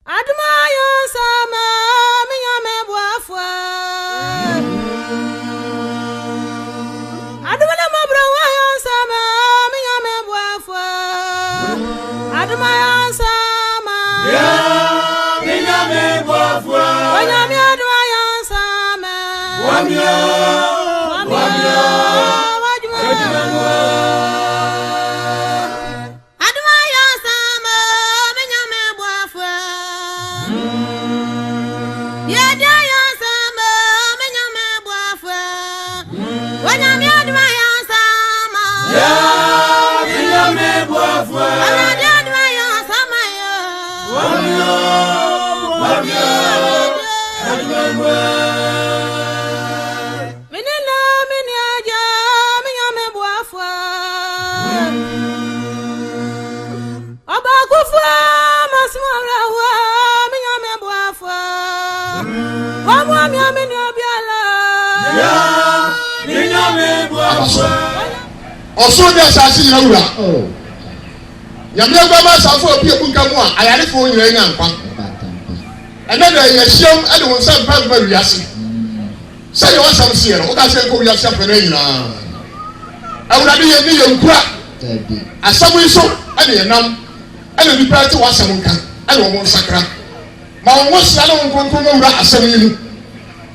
Admaya sama minyame boafwa. Admala mabrawa sama minyame boafwa. Admaya sama ya minyame boafwa. Wanyame admaya sama wamya wamya Oso de asasi yawura yamle gba ma safo obi ebunka mu a ayare fo nyire nya nkwa ene de ye hiem ade won se mpa ba wiase se ye wasam se ye no ka se ko wiase fa na nyina awura de ye ni ye nkura asamu iso ade ye nam ade ni party wasam nka ade wo nsakra ma wo sia na won konkon wura asam yi mu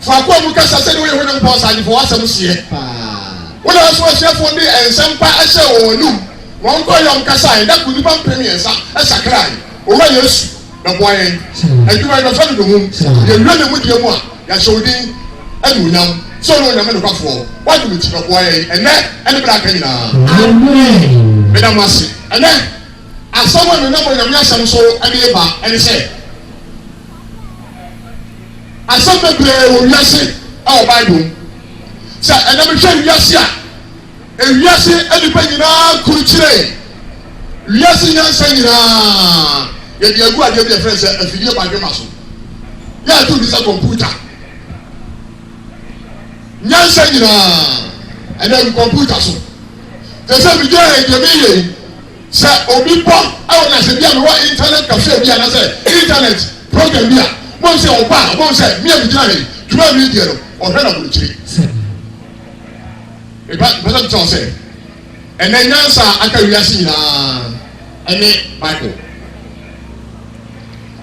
fa ko mu ka sa se de wo ye ho npa sa ni fo wasam se ye wọ́n lọ sọ ṣe fún ní ẹ̀nsẹ̀mpa ẹ̀ṣẹ̀ wọ̀n nù wọ́n kọ́ yọ̀ nkasa yẹn dẹ́kun nípa mpẹ́mi ẹ̀nsá ẹ̀ṣakra yìí òwúrọ̀ yẹn sùn lọ́bọ̀ yẹn ẹ̀dúrà yẹn lọ́fẹ́ nìdòmù yẹn lúwẹ̀ ní mu diẹ mu a yàtọ̀ òdi ẹ̀nù ònyàm sọ̀rọ̀ ònyàm ẹ̀nù kọ́fọ̀ wọ́n ti mu ti lọ́bọ̀ yẹn ẹ̀nẹ́ ẹ̀nì bẹ̀rẹ̀ akẹ́ nyinaa bẹ́ẹ̀ dàmú ase ẹ̀nẹ́ asọ́mọ́ ẹ̀nù nàmọ̀ nyàmú asẹ́m so ẹ̀nì yẹ ba ẹ̀nì sẹ́ asọ́m bẹ̀rẹ̀ wọ̀ wiase ẹ̀wọ̀ báyìí sa ẹnam hwẹ wiase a wiase enipa nyinaa kurukyire wiase nyansa nyinaa yɛ de agu adeɛ bi yɛ fɛ sɛ afidie ba adwema so yɛ ato bi sɛ kɔmputa nyansa nyinaa ɛna agu kɔmputa so te sɛ bi gyina yɛ deɛ mi yɛ sɛ obi bɔ ɛwɔ na sɛ bi a mi wɔ internet cafe bi a na sɛ internet program bi a mo n sɛ ɔba a mo n sɛ mi a mi gyina yɛ dwuma mi deɛ no ɔhwɛ na kurukyire. Bẹ́sẹ̀ tí wọ́n sẹ́ ẹ̀nẹ́ nyansa aka wiase nyinaa ẹni Bible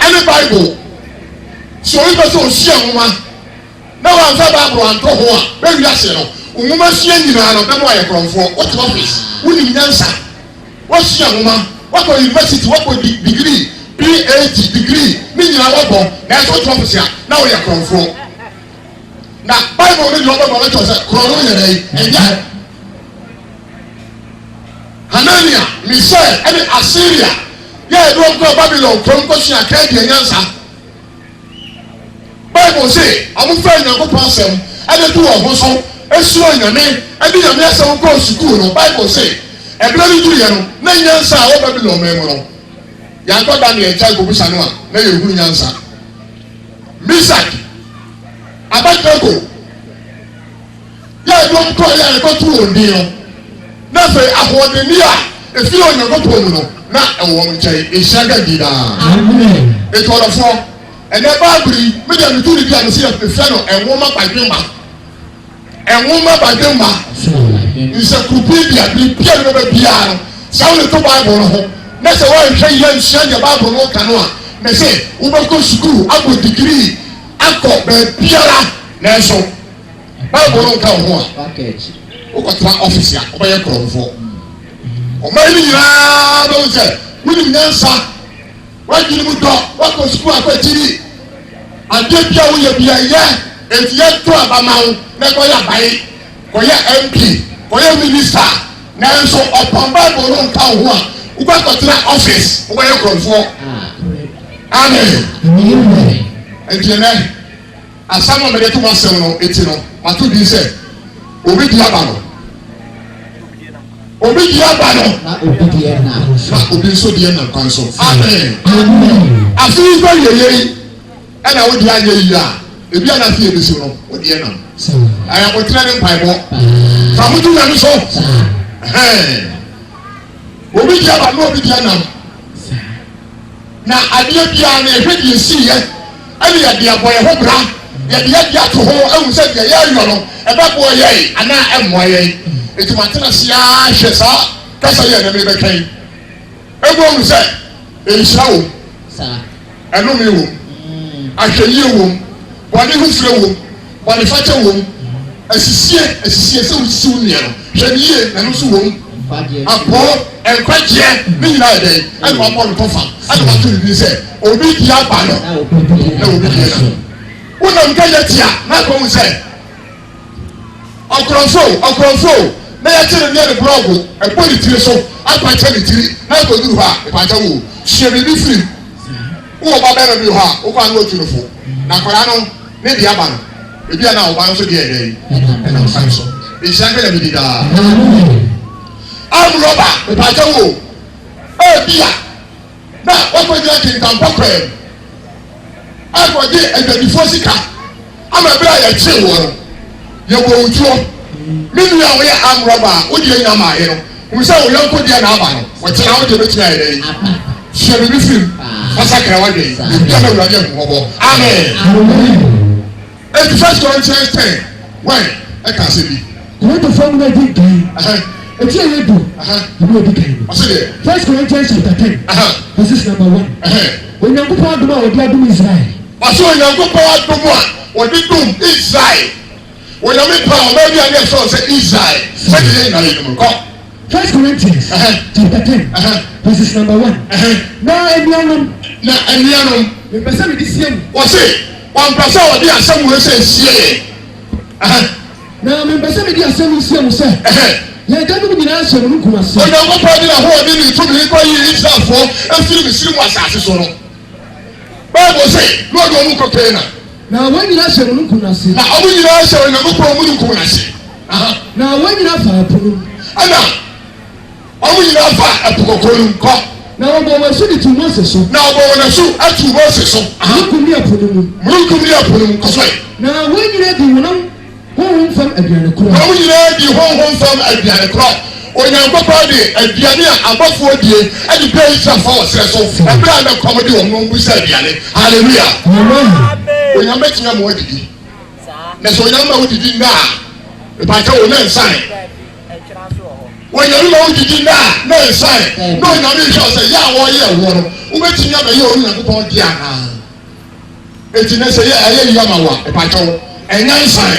ẹni Bible sọ wípé sọ òsì ẹ̀húnmá náà wà nfẹ́ Bible àntọ́ ho a bẹ́ẹ̀ wiase no òhúnmá sí nyinaa no bẹ́ẹ̀ mú ayẹ kọ̀ọ̀fọ́ wọ́n ti ọ́fíìsì wọ́n ní nyansa wọ́n sí ẹ̀húnmá wọ́n kọ́ yunifásitì wọ́n kọ́ dìgírì PhD dìgírì ní nyinaa wọ́n bọ̀ náà ẹ̀sọ́ ti ọ́fíìsì a náà wọ́n yẹ kọ̀ọ̀fọ́. Na Bible ni lọ́gbọ́n bọ̀ lọ́tọ̀ sẹ́ kúrọ̀ ló yẹrẹ yìí ẹ̀yà Hanania Mishael ẹni Assyria yẹ ẹ̀dùn ọkọ̀ Babylon kúrọ̀ nkọ́ sí àkẹ́ẹ̀dì ẹ̀yánsa Bible sẹ́ àwọn fẹ́ ìyànkópa sẹ́m ẹni tó wọ̀ ọ̀hún so esu ọ̀nyàmí ẹni yàmí ẹsẹ̀ nkọ́ sukuu no Bible sẹ́ ẹ̀bílẹ̀ ní ju yẹn no ní ẹ̀yánsa àwọn Babylon mẹ́mu no yàtọ̀ Daniel ẹ̀kyá ìkọ̀bùsà no a ní ẹ̀yẹ ìhun ẹ̀yánsa Misak Abakako yẹ ẹdun nkọ yẹ ẹkọ tó wọn dín no n'afẹ ahoɔdeni a efi Onyankopɔn mu no na ɛwɔ nkyɛn ehyia gadi daa etu ɔdɔfoɔ ɛnɛ baabiri media mi tu ni bi a nisi yɛ efia no ɛnwoma badwemba nsɛkurupi bia biribi a ne bɛ biara no sáwọn ne to Bible no ho na sɛ wɔrehwɛ yɛ nsua deɛ Bible no ka no a na sɛ wobɛkɔ sukuu akɔ digiri akɔ baabiara nanso Bible no nka wo ho a wokɔtena ɔfisi a wobɛyɛ korɔmfoɔ ɔman no nyinaa bɛwo sɛ wonim nyansa woadwene mu dɔ woakɔ sukuu akɔ akyiri adeɛ bia woyɛ bia yɛ enti yɛto abama wo na kɔyɛ abae kɔyɛ MP kɔyɛ minister nanso ɔpɔn Bible no nka wo ho a wobɛkɔtena ɔfisi wobɛyɛ korɔmfoɔ amen enti ɛnɛ asam a mɛde to mo asɛm no eti no mato di sɛ obi di aba no na obi nso di ɛna kwan so amen afi yi bɛ yɛ yi ɛna wodi anyɛ yi a ebi ana fi ebi si no wodi ɛna ayakotena ne mpaebɔ famutu na mi so obi di aba na obi di ɛna na adeɛ bia na ehwɛ die si yɛ ɛne yɛ de abɔ yɛ ho bra yɛ de yɛ de ato ho ɛhu sɛ deɛ yɛ ayɔ no ɛbɛboɔ yɛ anaa ɛmmoa yɛ etumatena sia hwɛ saa kasa yɛ na mebɛka yi egu ohun sɛ ehyira wo ɛnome wo ahwɛyie wo bɔne ho fire wo bɔne fakyɛ wo asisie sɛ wosisi wo nua no hwɛ ne yie na no so wo abɔ nkwagyeɛ ne nyinaa yɛ dɛn ɛna wabɔ no kɔfa ɛna wato ne bi sɛ obi di aba no na obi di ɛna wonam ka yɛ tia na akɔ mu sɛ ɔkorɔmfo na yɛkyɛ ne ne blɔɔgo ɛbɔ ne tiri so apakyɛ ne tiri na akɔduru hɔ a ɛpakyɛ wo hyɛ biribi firi wowɔ ba bɛrɛ bi hɔ a wokɔ ano otu no fo na akɔraa no ne di aba no ebi a na ɔba no so deɛ ɛdɛ ɛna ɔsan so nhyira nkɛ na bi di daa amrɔba ìpàjẹ́ wo ebi a na wɔkɔgyina kinkampɔkɔɛ akɔgye adwadifo sika ama ebile a yɛkye wɔ no yɛwɔ otuo mímu a wɔyɛ amrɔba a wodi yɛ nyama ayɛ no wusa wɔyɛ nkɔdeɛ na aba no wɔkyerɛ awo deɛ bɛtumi ayɛ dɛ yi hyɛ bibi firim ɔsakara wa dɛ yi ebi a na wura yɛ nkɔbɔ amen. 1 Corinthians 10 wɔn ɛka ase bi. kòmẹ́tò fún mi di gan. Eti aye do. Ibi odi kan. Ɔsɛ deɛ. 1 Corinthians chapter 10. Verses number 1. Onyankopɔn adum a wɔde adum Israel. Ɔsɛ Onyankopɔn adum a wɔde dum Israel. Onyame pa ɔbɛ bi a yɛ sɔ sɛ Israel. Sɛde yɛ nyina yɛ numukɔ. 1 Corinthians chapter 10. Verses number 1. Na enuanom. Mepɛ sɛ mede sie mu. Ɔsɛ wɔmpɛ sɛ wɔde asɛm wɔ sɛ sie yɛ. Na mepɛ sɛ mede asɛm sie mu sɛ. Yɛ dɛm nyinaa hyɛ mu nkum ase. Onyankopɔn de na ho ɔde ne tumi kɔ yi Israelfoɔ efiri Misiri mu asase so no. Bible sɛ lɔɔre ɔmu kɔkɔɛ na. Na wɔn nyinaa hyɛ mu nkum ase. Na ɔmu nyinaa hyɛ Onyankopɔn mu nkum ase. Na wɔn nyinaa fa ɛpo no. Ɛna ɔmu nyinaa fa ɛpo kɔkɔɔ no kɔ. Na wɔbɔ wɔn asu de tu Mose so. Na ɔbɔ wɔn asu atu Mose so. Munkum ni ɛpo no mu. Munkum ni ɛpo no mu kɔsɔɛ. Na wɔn nyinaa di wɔn honhom fam aduane korɔ. Wɔn nyinaa di honhom fam aduane korɔ. Onyankopɔn de aduane a abɔfoɔ die ɛde bɛ Israelfoɔ wɔ srɛ so. Ɛbɛrɛ a bɛkɔm de wɔn nom busa aduane. Hallelujah. Onyame tia mu adidi. Na sɛ onyame ma wodidi na ìpàtɛ wò náà nsan. Onyame ma wodidi na nsan. Na onyame nhwɛ sɛ yɛ a wɔyɛ ɛwɔ no wobɛtumi abɛyɛ Onyankopɔn di ana. Eti na sɛ yɛ ɛyɛ yi ama wa ìpàtɛ wò ɛnyɛ nsan.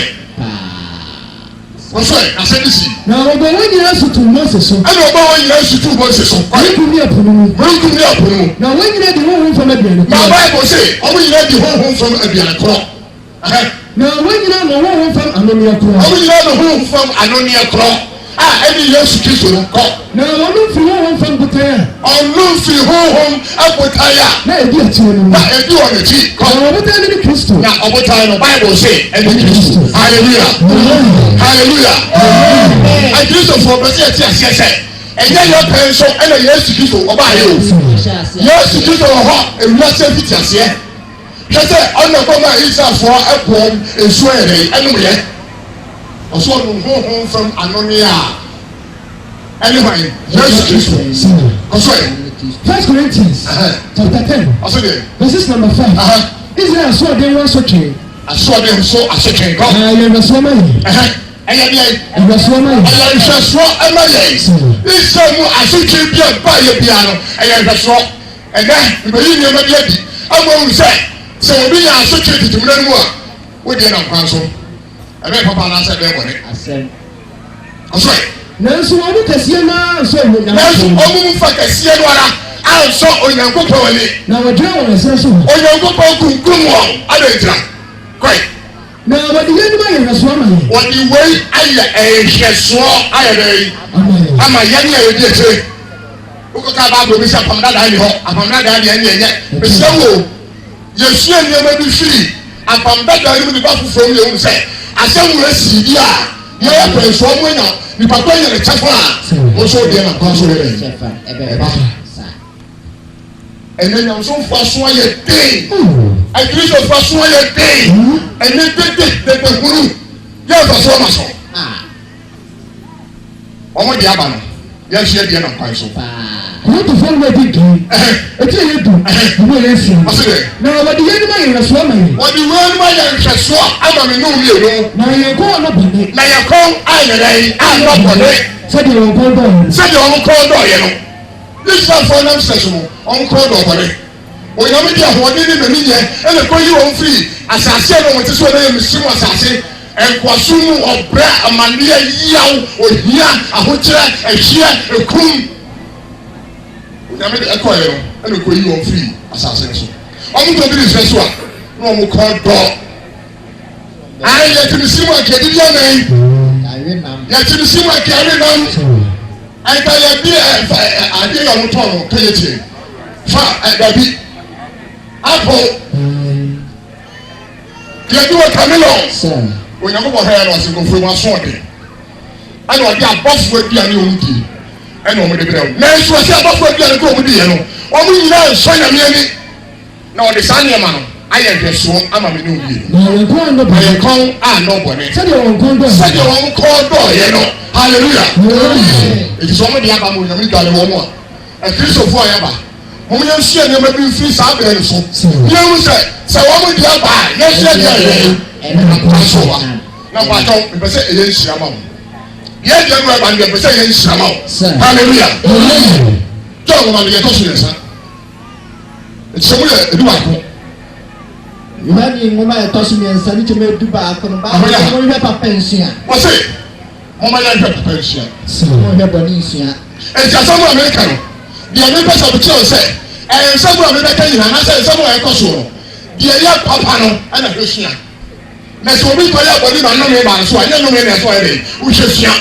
Wɔsɛ asɛde si. Na ɔbɔ wɔn nyinaa sutu Mose so. Ɛna ɔbɔ wɔn nyinaa sutu Mose so. Munkum ni ɛpo no mu. Munkum ni ɛpo no mu. Na wɔn nyinaa di honhom fam aduane korɔ. Na Bible sɛ ɔmo nyinaa di honhom fam aduane korɔ. Na wɔn nyinaa na honhom fam anoniya korɔ. Ɔmo nyinaa na honhom fam anoniya korɔ a ɛne Yesu Kristo no kɔ. Na ɔno firi honhom fam botan a. Ɔno firi honhom abotan a. Na edi akyire no mu. Na edi wɔn akyi kɔ. Na ɔbotan ne Kristo. Na ɔbotan no Bible sɛ ɛne Kristo. Hallelujah. Hallelujah. Akristofoɔ bɛ sɛ yɛte aseɛ sɛ ɛnyɛ yɛ pɛn so ɛna Yesu Kristo ɔbaa yɛ o. Yesu Kristo wɔ hɔ ewiase fiti aseɛ. Hwɛ sɛ ɔna kɔma Israelfoɔ ɛpɔm nsuo yɛ ɛnum yɛ. Ɔso ɔno honhom fam anoni a ɛne hwan Yesu Kristo. Ɔso yɛ. 1 Corinthians chapter 10. Ɔso deɛ. Verses number 5. Israel asoɔden wɔn asotwe. Asoɔden so asotwe nkɔ. Ɛyɛ nsuoma yi. Ɛyɛ deɛ. Nsuoma yi. Ɛyɛ nhwɛsoɔ ɛma yɛ. Israel mu asotwe bi a ba yɛ bia no ɛyɛ nhwɛsoɔ. Ɛnɛ mbɛyi nneɛma bi adi. Ama ohun sɛ obi yɛ asotwe tutumuna mu a wodi na nkwan so. Ɛbɛ papa anaasɛ ɛbɛ bɔne. Ɔso yɛ. Nanso wɔn mu kɛseɛ naa nsɔ Onyankopɔn. Nanso wɔn mu fa kɛseɛ no ara ansɔ Onyankopɔn wani. Na wɔgyina wɔn ɛsɛ so. Onyankopɔn kunkum wɔn adangyina. Kɔɛ. Na wɔde yɛn nimu ayɛ nhwɛsoɔ ama yɛn. Wɔde wei ayɛ nhwɛsoɔ ayɛ dɛ ama yɛn a yɛdi akyire. Wokɔka baako bi sɛ apam dadaa ni hɔ apam dadaa deɛ ɛnyɛ nyɛ. Bɛsɛ wo yɛsua nneɛma bi firi apam dadaa ni mu nipa foforɔ mu yɛ wɔn sɛ asɛm wo esi bi a yɛyɛ pɛnsoɔ mu enya nipa kɔ yɛ ne kyɛfa a wɔsɔ deɛ na kwan so yɛ dɛ. Ɛnɛ nyamsonfo aso ayɛ den akirisofo aso ayɛ den ɛnɛ dede huru yɛ nfa so ɔma so ɔmo de aba no yɛn hyɛ deɛ na kwan so kò tó fọ́n wẹ́ẹ́ di gẹ̀ẹ́ etí yẹn dùn ìwé yẹn fi na wọ́n yẹn nímọ̀ yẹn rẹ̀sọ́ ama yẹn. wọ́n di wọ́n nímọ̀ yẹn rẹ̀sọ́ ama mi nù mí yẹn. na yẹn kọ́ ọ̀nà bọ̀dé. na yẹn kọ́ ayẹyẹ yìí àná bọ̀dé. sẹ́di wọn kọ́ dọ̀ yẹn. sẹ́di wọn kọ́ dọ̀ yẹn no israel fún ọ̀nà sẹ̀sùn wọn kọ́ dọ̀ bọ̀dé. òyìnbó di àhọ́dé ní mẹ́mí yẹn ẹnì kọ́ yí wọn firi asase ẹ̀ wọ́n ti sọ ẹ̀ mi sim asase nkwasun ọ̀brẹ́ amaneɛ yiyaw ohia ahokyerɛ ɛhyeɛ ekum òyìnbó di ẹkọ yẹn no ẹnì kọ́ yí wọn firi asase ẹ̀ so ọmọ tó bí ní ìfẹ́ so a ní wọn kọ́ dọ̀ ayé yẹ ti mi sim akẹ́ dídí ẹ̀ nẹ́yìn yẹ ti mi sim akẹ́ ẹ̀ nẹ́yìn ẹ̀ka yẹ bí adé yẹ ọ̀hún tọ̀ ọ̀hún kẹ́yẹ tiẹ̀ fa ẹ̀dàbí apple yẹ bí wọ́n kàmílọ̀ onyankopɔ hɛ no ɔsɛ nkɔfo mu aso ɔde ɛna ɔde abɔfo aduane ɔmu di ɛna ɔmu de brɛ wo nanso ɔsɛ abɔfo aduane kɔ ɔmu di yɛ no ɔmu nyinaa nsɔ nyame ani na ɔde saa nneɛma no ayɛ nhwɛsoɔ ama me ne owie na yɛ kɔn a na ɔbɔne sɛdeɛ wɔn kɔn dɔɔyɛ no hallelujah eti sɛ ɔmu de aba ma onyame dwale wɔn a akristofoɔ a yɛba wɔn yɛn nso yɛ nneɛma bi mfiri saa bɛrɛ no so yɛn ho sɛ wɔn de aba yɛn hyɛ deɛ yɛ so wa na mpatɔ mpɛ sɛ ɛyɛ nhyira ma wo yɛn deɛ no ɛba no mpɛ sɛ ɛyɛ nhyira ma wo hallelujah john wɔn no yɛtɔ so yɛn nsa ɛkyɛn mu yɛ edu baako. yohane nwoma yɛtɔ so mmiɛnsa ne kyɛn mu edu baako no baako wɔn hwɛ papa nsua. wɔsi wɔn ma yɛn hwɛ papa nsua. wɔn hwɛ bɔ ne nsua. ɛti asɛm a mɛka no deɛ mepɛ sɛ ɔkyerɛw sɛ ɛyɛ nsɛm a mebɛka nyinaa na sɛ nsɛm a ɛkɔ soɔ no deɛ yɛ papa no ɛna hwɛ sua na sɛ obi kɔ yɛ abɔde ma nnome ba nso a nyɛ nnome na ɛsɔ yɛ dɛ wohwɛ sua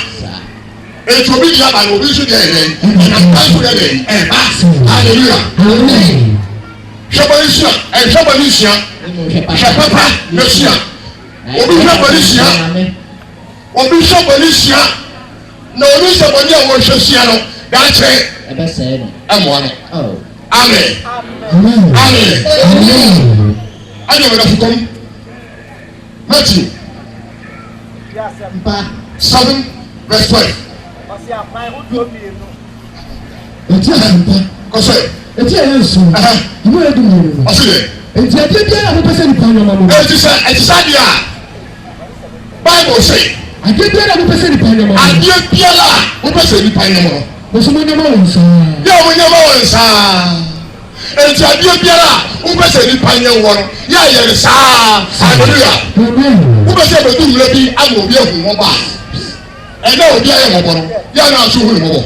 eti obi di aba na obi nso deɛ yɛ dɛ ɛna mpa nso yɛ dɛ ɛba hallelujah hwɛ bɔ ne sua ɛhwɛ bɔ ne sua hwɛ papa na sua obi hwɛ bɔ ne sua obi hwɛ bɔ ne sua na obi hwɛ bɔ ne a wɔhwɛ sua no dakyɛ ɛmoa no amen amen adi ɔmɛda fukɔm Matthew 7 verse 12. Eti asampa. Kɔsɛ. Eti ayɛ nsu. Imu yɛ dum yɛrɛ. Ɔsi dɛ. Eti adeɛ biara a wɔpɛ sɛ nipa nyɔma mo. Eti sɛ deɛ a Bible sɛ. Adeɛ biara a wɔpɛ sɛ nipa nyɔma mo. Adeɛ biara a wɔpɛ sɛ nipa nyɔma mo. Wosomo nyɔma wɔn nsa. Yɛ wɔn nyɔma wɔn nsa. Eti adeɛ biara a wɔpɛ sɛ nipa nyɔma wɔn yɛ ayɛ ne saa. Hallelujah. Wɔpɛ sɛ bɛdu nwura bi ama obi ehu wɔn ba. Ɛna obi ayɛ wɔn bɔ no yɛ ana aso hu ne wɔn bɔ.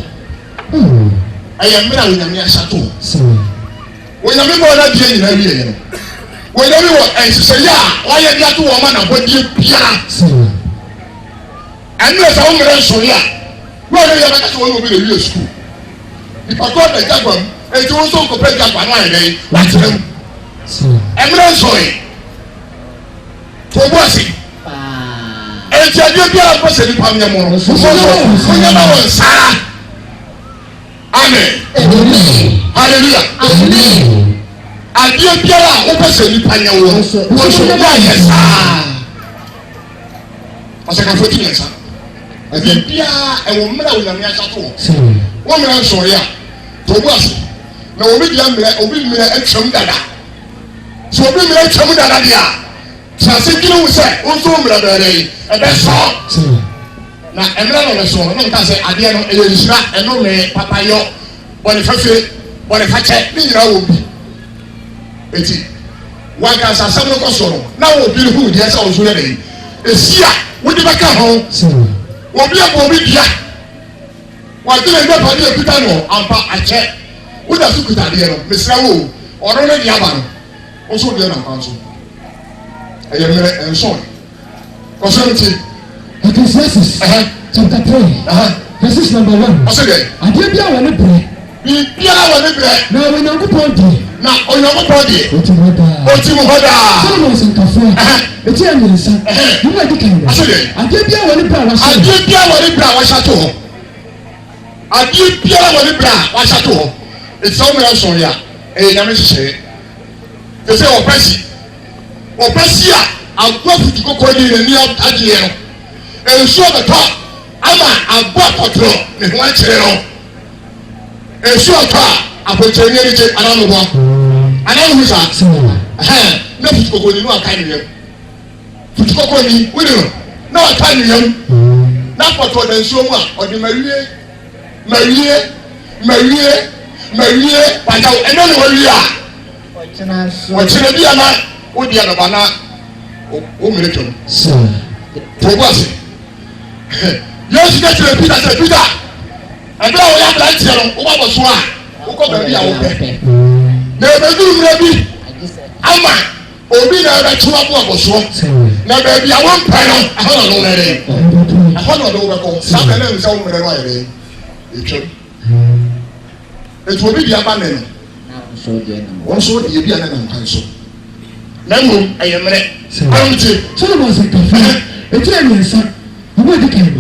Ɛyɛ mmerɛ a onyame ahyɛto onyame bɔ ɔna deɛ nyinaa wie yɛ no onyame wɔ ɛhyehyɛeɛ a wayɛ de ato wɔn ma nabɔdeɛ biara ɛno ɛsɛ wo mmerɛ nsɔre a wɔne yɛ bɛka sɛ wɔne obi na wie sukuu nipa kɔ da gyagba mu enti wo nso nkɔpɛ gyagba no ayɛ dɛn wakyerɛ mu ɛmmerɛ nsɔre to bo ase enti adeɛ biara mpɛ sɛ nipa nyɛ mo no wonyɛ ma wɔ nsaa amen hallelujah adeɛ biara a wopɛ sɛ nipa nyɛ wɔ wɔnso yɛ ayɛ saa ɔsɛkafo ti yɛn sa adeɛ biara ɛwɔ mmerɛ a onyame ahyɛ to wɔ mmerɛ nsɔre a to bo ase na obi mmerɛ atwam dada sɛ obi mmerɛ atwam dada deɛ a sase dwene wo sɛ wo nso mmerɛ bɛrɛ yi ɛbɛsɔ na mmerɛ no bɛsɔ no nka sɛ adeɛ no ɛyɛ nhyira ɛnome papayɔ bɔne fɛfɛ bɔne fakyɛ ne nyinaa wɔ bi eti wanka asasɛm no kɔ so no na wɔ bi ne hu deɛ sɛ wo nso yɛ dɛ esi a wode bɛka ho obi abɔ obi dua wadene ndɛpa ne ekuta no ampa akyɛ woda so kuta adeɛ no mesra wo ɔno ne deɛ aba no wo nso deɛ nampa nso ɛyɛ mmerɛ ɛnsɔn kɔsɛ no ti Ecclesiastes chapter 3 verses number 1. ɔsɛ dɛ Adeɛ bi a wɔ ne brɛ. biribiara wɔ ne brɛ Na Onyankopɔn di. na Onyankopɔn deɛ Oti mu daa. ɔti mu hɔ daa Solomon sɛnkafoɔ. Eti yɛ mmiɛnsa. Mu adi kan dɛ. ɔsɛ dɛ Adeɛ bi a wɔ ne brɛ a wahyɛ. adeɛ biara wɔ ne brɛ a wahyɛ to hɔ adeɛ biara wɔ ne brɛ a wahyɛ to hɔ eti sɛ wɔn yɛ nsɔn yɛ a ɛyɛ nyame hyehyɛ te sɛ ɔpɛ si a agua futu kɔkɔɔ yi n'ani agyeɛ no nsuo bɛtɔ ama aboa pɔtɔrɔ ne ho akyerɛ no esu ata apoche ni ni che anamu bo anamu sa na futukoko ni no aka ni yam futukoko ni we no na aka ni yam na poto da nsuo mu a odi mawie pataw eno ni wawie a ochina bia na odi ya bana o meleto probase yes get to Peter say Peter and now we have that here o ba bo so a o ko ba bia wo pe na be du mra bi ama obi na ba chuma bo bo so na ba bia wo pe no ahono no mere ahono do ba ko sa be na nsa wo mere no ayere etwem etu obi bia ba ne no wọ́n sọ di ebi àná nàmpa nso nàmú ẹ̀yẹ mìíràn ọ̀hún ti. Solomon sọ kàfé ètò ẹ̀mí ẹ̀sá ìwé ìdíkà ẹ̀mí.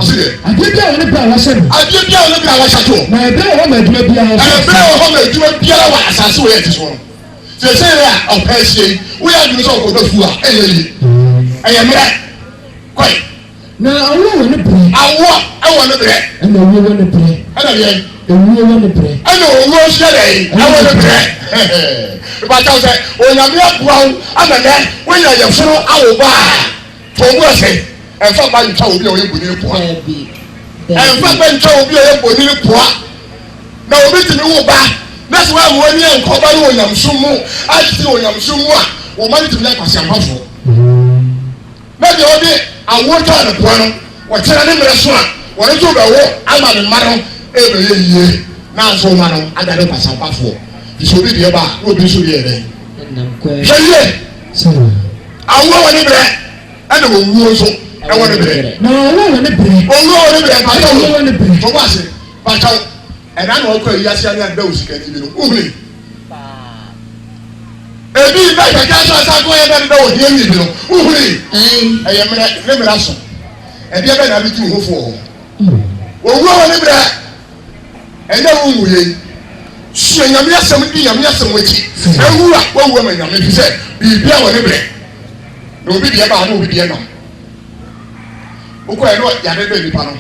Adé bí àwọn ẹ̀bẹ̀ àwọn aṣẹ́ mi. Adé bí àwọn ẹ̀bẹ̀ àwọn aṣẹ́ tó. Na ẹ̀bẹ̀ wọ́n mọ̀ ẹ̀dúmẹ̀ bí àwọn aṣẹ́. Ẹ̀bẹ̀ wọ́n mọ̀ ẹ̀dúmẹ̀ bí àwọn asase wọ́n yẹ ti sọ̀rọ̀. Sèse yẹ ọ̀pẹ ṣe wọ́n yẹ adùn sọ̀ kọ̀ọ̀bẹ fu a ẹ̀yẹ yìí ẹ̀yẹ mìíràn kọ́ì. Na awọ wọ ne bẹrẹ. Awọ ẹwọ ne bẹrẹ. Ẹna owó wọ ne bẹrẹ. Ẹna yẹ. Ewúro wọ ne bẹrẹ. Ẹna owó ṣẹlẹ̀ yìí ẹwọ ne bẹrẹ. Ìbátan sẹ ònyàmí àbúrò àmàlẹ́ wọ́n yẹ yẹ fún àwòbá tòun ẹsẹ̀ ẹ̀fọ́ bá nìta òbí ọ̀yẹ́ bò ní pọ̀ ẹ̀fọ́ bá nìta òbí ọ̀yẹ́ bò ní pọ̀ na òbí tì ní wò bá nẹ́sì wà wọ́n ní ẹ̀kọ́ bá ní ònyàmsùn mu àti ònyàmsùn mu a wọ́n má ní tìmí ní àkàsí àmàfọ́ n'ẹ̀dí ọ̀dí àwọn tó àná pọ̀ no wọ́n kyerẹ́ ní mìíràn sùn a wọ́n tó bẹ̀ wọ́ ama ní mma no ẹ̀ bẹ̀ yẹ yie náà nsọ ma no adàdé pàṣẹ àmàfọ́ ìṣòbí diẹ bá òbí nsọ diẹ dẹ hwẹ yie àwọn wọn ní bẹrẹ ẹnna wọn wúwo nso ẹwọ ní bẹrẹ. Na owó wọ ne bẹrẹ. Owó wọ ne bẹrẹ pàtó owó wọ ne bẹrẹ. tó wá sí pàtó ẹ̀dá ni ọkọ yìí yasi ẹni àgbẹ̀ òsì kẹ́kẹ́ bi no wúhùn ebi bẹ́ẹ̀ kẹ́kẹ́ aṣọ aṣọ akọ yẹn bẹ́ẹ̀ bẹ́ẹ̀ wò ní ẹ̀yìn bi no wúhùn ẹ̀yẹ mìíràn ní mìíràn sùn ẹ̀dí ẹ̀ bẹ́ẹ̀ nàbí tí wò fún ọ owó wọ ne bẹrẹ ẹ̀yẹ wò wù yẹ sùn ẹ̀yàmí asẹ̀m di ẹ̀yàmí asẹ̀m wọ̀ ekyi ẹ̀wúrà wọ́n wù ẹ̀mẹ̀ ẹ̀yàmí fi sẹ́ bìbí ẹ̀wọ̀ ne bẹrẹ na obi deɛ baa na obi deɛ nam okɔ yɛ no yade bɛ nipa no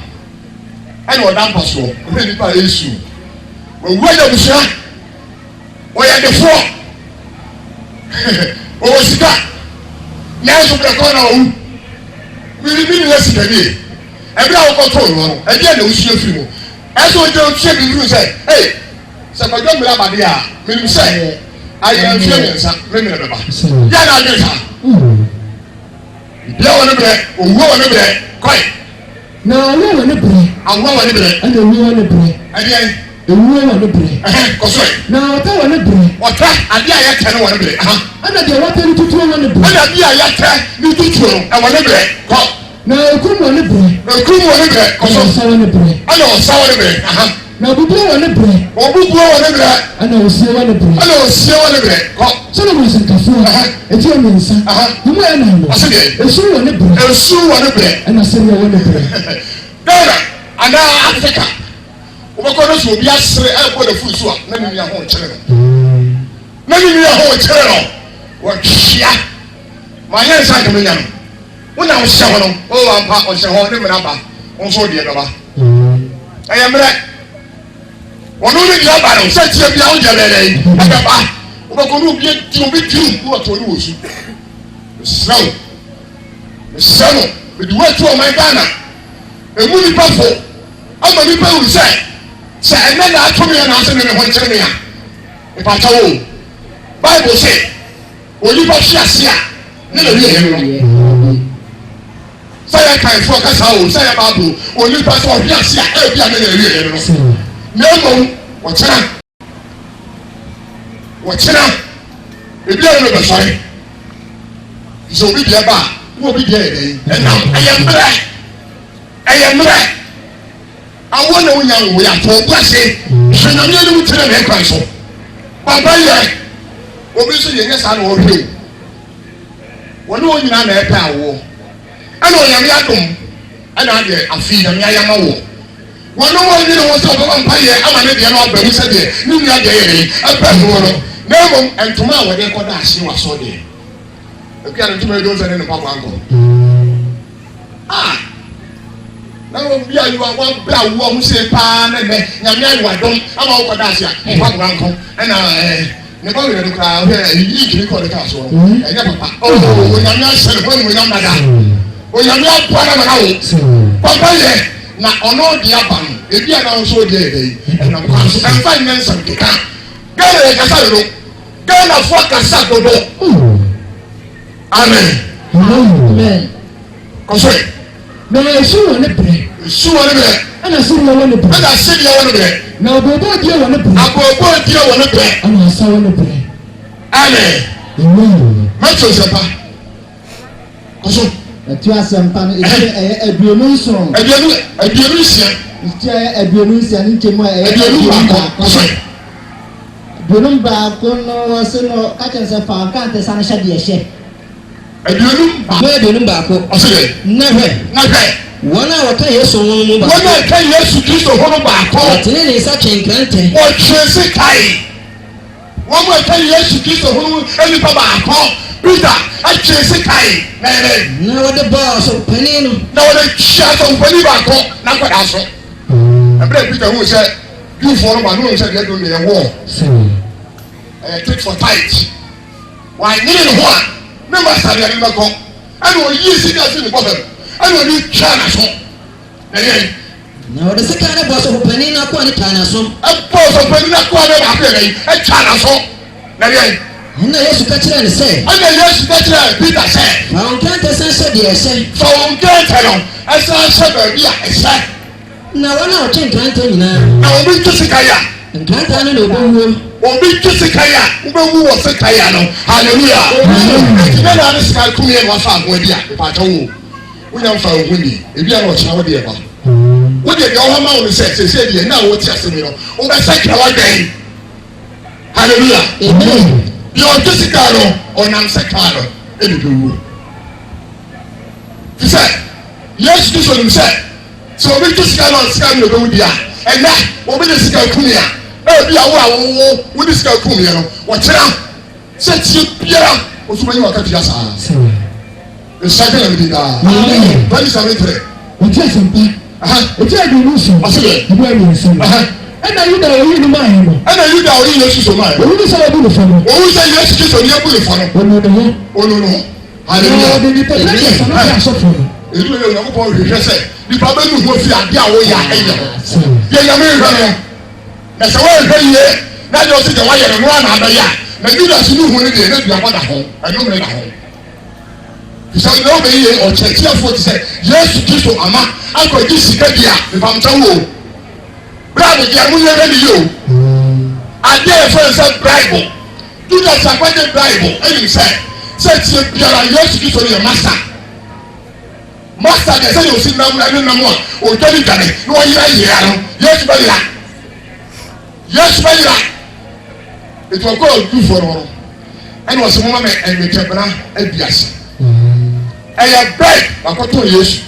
ɛna ɔda mpa soɔ ɔbɛ nipa yɛ esu owu ayɛ busua ɔyɛ defoɔ ɔwɔ sika nanso pɛrɛkɔ na ɔwu biribi ni yɛ sika nie ɛbi a wɔkɔ tɔn no ɛbi a na osu efiri mu ɛsɛ ɔgyina otua bi nuru sɛ ee sɛ kɔjɔ mmiri abade a minimu sɛ ayɛ nfiɛ mmiɛnsa mmiri bɛba yɛ na adi sa bia wɔ ne brɛ owuo wɔ ne brɛ kɔɛ. Na owuo wɔ ne brɛ. Awuo wɔ ne brɛ. Ɛna owuo wɔ ne brɛ. Ɛdeɛ. Owuo wɔ ne brɛ. Kɔsɔɛ. Na ɔtɛ wɔ ne brɛ. Ɔtɛ adeɛ a yɛtɛ no wɔ ne brɛ. Ɛna deɛ wɔtɛ ne tutuo wɔ ne brɛ. Ɛna adeɛ a yɛtɛ ne tutuo no ɛwɔ ne brɛ kɔ. Na ekurum wɔ ne brɛ. Ekurum wɔ ne brɛ kɔsɔ. Ɛna ɔsa wɔ ne brɛ. Ɛna ɔsa wɔ ne brɛ. Na bubuo wɔ ne brɛ. Ɔbubuo wɔ ne brɛ. Ɛna osie wɔ ne brɛ. Ɛna osie wɔ ne brɛ kɔ. Solomon sinkafo eti ɛmiɛnsa emu yɛ nan no esu wɔ ne brɛ. Esu wɔ ne brɛ. Ɛna sɛnea wɔ ne brɛ. Ghana anaa Africa wobɛkɔ no so obi asere ɛkɔ ne furu so a na ne nua ho nkyerɛ no na ne nua ho nkyerɛ no wɔtwea ma yɛ nsa nkama nya no wona wohyɛ hɔ no wɔwɔ ampa ɔhyɛ hɔ ne mmena ba wo nso deɛ bɛba ɛyɛ mmerɛ wɔno ne deɛ aba no sɛ tia bia wodeɛ bɛdɛ yi ɛbɛba wobɛkɔ no obi tirim ne wɔtɔ ne wɔ su mesrɛ no mede woatu ɔman Ghana emu nipa fo ama nipa wuru sɛ ɛnɛ na ato mi yɛ na ase ne ne ho nkyɛn mi a ìpàtà wo Bible sɛ onipa fi ase a ne na wi yɛ no sɛ yɛ kan fo kasa o sɛ yɛ baabu onipa sɛ ɔfi ase a ɛbi a ne na wi yɛ no na emu wɔkyerɛ ebi a ne bɛ sɔre sɛ obi deɛ ba wo obi deɛ yɛ dɛ yi ɛnam ɛyɛ mmerɛ awɔ na wonya wo yɛ atɔ ɔbu ase hwɛnamia ne mu tena na ɛkwan so baba yɛ obi nso yɛ nyɛ saa na ɔhwɛ o wɔne wɔn nyinaa na ɛpɛ awoɔ ɛna ɔnyame adom ɛna adeɛ afei nyame ayama wɔ wɔne wɔn nyine wɔn sɛ ɔbɛba mpa yɛ ama ne deɛ no aba mu sɛ deɛ ne nua deɛ yɛ de ɛpɛ no no na mmom ntoma a wɔde kɔda ahye wɔ asɔ deɛ ekua ne ntoma yɛ de ɔnsɛ ne nipa kɔ ankɔ na wo bia you are one bra wo mu se pa na me nyame ayi wadom ama wo koda asia kwa granko na ne ba we no kra yi kiri ko de ka so enya papa oh nyame asere ko ni nyame nada o nyame apua na na wo papa ye na ono di aban ebi ana wo so de e na kwa so en fa nyensa keka gele ka sa ro gele fo ka sa dodo amen amen ko so na Yesu wone bre Yesu wone bre ana siri wone bre ana siri wone bre na obobo die wone bre abobo die wone bre ana sa wone bre amen amen Matthew sepa ko so tu asempa no aduonu so aduonu sia ti aduonu sia ni chemo aduonu ba so aduonu ba ko no se no ka chen se fa kan te san sha de hye aduonu ba ko o se na hwe wona waka Yesu won mu ba wona ka Yesu Kristo hono ba ko tene ne sa kenkrante o chese kai wọ́n mú ẹ̀ka Yesu Kristo fún ẹni bá ko Peter ẹ̀ chese kai nẹ́ẹ̀rẹ́. na wọ́n de bọ́ọ̀sì panin no. na wọ́n de ṣíàtọ̀ panin bá ko na kọ́ da so. ẹ̀bẹ̀rẹ̀ Peter wọ́n sẹ́ yóò fọ́ ọ́nà wọ́n sẹ́ ẹ̀dẹ́ dùn yẹn wọ́. Take for tight. wà á nyere ne ho a ne ma sáré ẹni bá kọ́ ẹni wọ́n yí esi ká sí ní bọ́fẹ̀ ẹni wọ́n ní twẹ́ na so. ẹ̀yẹ́ na wọ́n de sika ne bọ́ọ̀sì panin na kọ́ ni tana so. bọ́ọ̀sì panin na kọ́ ne bá fẹ́ ẹ̀ twẹ́ na so. ẹ̀yẹ́ na Yesu ka kyerɛ ne sɛ ɛna Yesu ka kyerɛ Peter sɛ fa wo nkɛntɛ sɛ hyɛ deɛ ɛhyɛ fa wo nkɛntɛ no ɛsɛ hyɛ baabi a ɛhyɛ na wɔn a wɔtwe nkɛntɛ nyinaa na obi twe sika yi a nkɛntɛ no na ɔbɛwuo obi twe sika yi a wobɛwu wɔ sika yi a no hallelujah ɛti bɛ na ne sika kumi yɛ no wafa agoa bi a mpakyɛ wo wonya mfa wo ho ni ebi a na ɔkyerɛ wo deɛ ba wode deɛ ɔhɔ ma wo no sɛ sɛsɛ deɛ na wɔte asɛm yi no wobɛsɛ kyerɛ wadwɛn hallelujah amen deɛ ɔtwe sika no ɔnam sika no ɛne bɛwuo fi sɛ Yesu Kristo nim sɛ sɛ obi twe sika no sika no bɛwu di a ɛnɛ obi de sika kumi a ebi a wo a wo wode sika kumi no wɔkyerɛ sɛ tie biara osu bɛnyɛ waka tia saa ɛhyɛ na mede daa bani sa metrɛ wɔte asɛmpa wɔte aduonu so ɔsɛ ɛbu aduonsa ɛna Yuda oyi no maa yɛ no ɛna Yuda oyi Yesu so maa yɛ owu sɛ ɔbu ne fa no owu sɛ Yesu Kristo ne abu ne fa no ɔno ne ho ɔno no ho hallelujah ɔde nipa ne yɛ fa no yɛ asɔfo no edu yɛ Onyankopɔn hwehwɛ sɛ nipa bɛnu ho fi ade a woyɛ a ɛyɛ ho yɛ nyame hwɛ no na sɛ wɔhwɛ yie na deɛ ɔsi deɛ wayɛ no no ana abɛyɛ a na Yuda si ne hu ne deɛ ne duaba da ho ɛnom ne da ho bisɛ ne ɔbɛyɛ ɔkyerɛkyerɛfoɔ te sɛ Yesu Kristo ama akɔgye sika bi a mpamkyɛ wo bravo di amu yɛ bɛni yi o adeɛ yɛ fɛn sɛ Bible Judas akwagye Bible ɛnim sɛ tie biara Yesu Kristo yɛ master deɛ sɛ yɛ osi nam na ne nam a ɔtɔni dwane na wɔyera yera no Yesu bɛyera etu ɔkɔ ɔdufoɔ no hɔ ɛna ɔsɛ moma mɛ ɛnwetɛbena adi ase ɛyɛ bread wakɔtɔ Yesu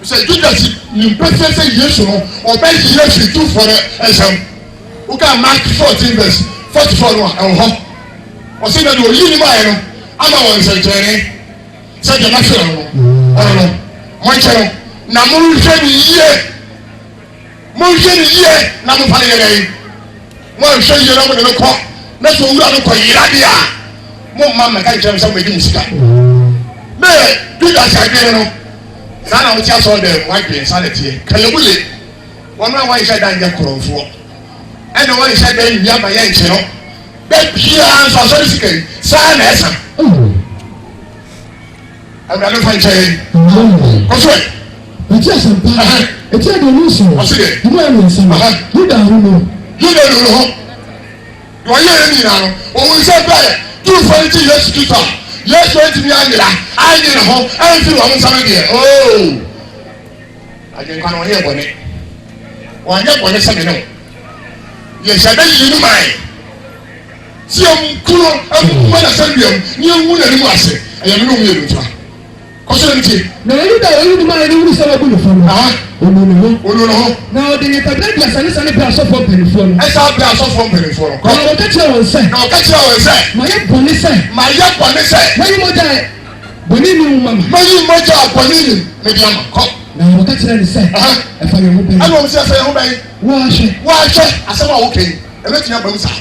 sɛ Judas nimpɛfɛ sɛ Yesu no ɔbɛyi Yesu tufoɔ no ɛnsɛm woka Mark 14 verse 44 no a ɛwɔ hɔ ɔsɛ na deɛ oyi nim ayɛ no ama wɔn nsɛnkyerɛnne sɛ deɛ n'afɛ no ɔno no mɔnkyɛ no na monhwɛ ne yie na momfa ne yɛ dɛn monhwɛ yie na mode no kɔ na sɛ owura no kɔ yera deɛ a momma mmɛka nkyerɛ m sɛ mɔdi mu sika ne Judas adwene no saa na wote asɔ dɛ wadwene saa na teɛ kayɛbule wɔn a wɔnhyɛ da nyɛ korɔmfoɔ ɛna wɔnhyɛ da nnua ma yɛ nkye no bɛbiaa nso asɔre sika yi saa na ɛsa awurade fa nkyɛn kɔsɔ wɔte asɛmpa ɛti aduonu so ɛbu aduonsa Yuda ho no Yuda no ho wɔyɛ yɛ nyinaa no wɔn nsa bɛyɛ tuufoɔ no ti Yesu Kristo a Yesu ntumi anyere ho ɛmfiri wɔn nsa no deɛ ooo agyenkwa no wɔnyɛ bɔne sɛ mene yɛhyɛ bɛ yi no mae si ɔmkuro ɛmuma na sɛ nduam ne ɛwu n'anim ase ɛyɛ mene ɔmu yɛ ntua kɔsɔ ne tie na Yuda oyi no maa yɛ ne wuru sɛ wabu ne fa no ɔnu ne ho na ɔde nipa bɛ di asanesa ne bɛ asɔfoɔ mpanimfoɔ no ɛsɛ abɛ asɔfoɔ mpanimfoɔ no na ɔka kyerɛ wɔn sɛ mayɛ bɔne sɛ mayi mogya bɔne ni mu mama mayi mogya bɔne ni mede ama kɔ na wɔka kyerɛ ne sɛ ɛfa yɛn ho bɛn ɛna wɔn sɛ ɛfa yɛn ho bɛn wɔahwɛ asɛm a wɔka yi ɛbɛtumi aba mu saa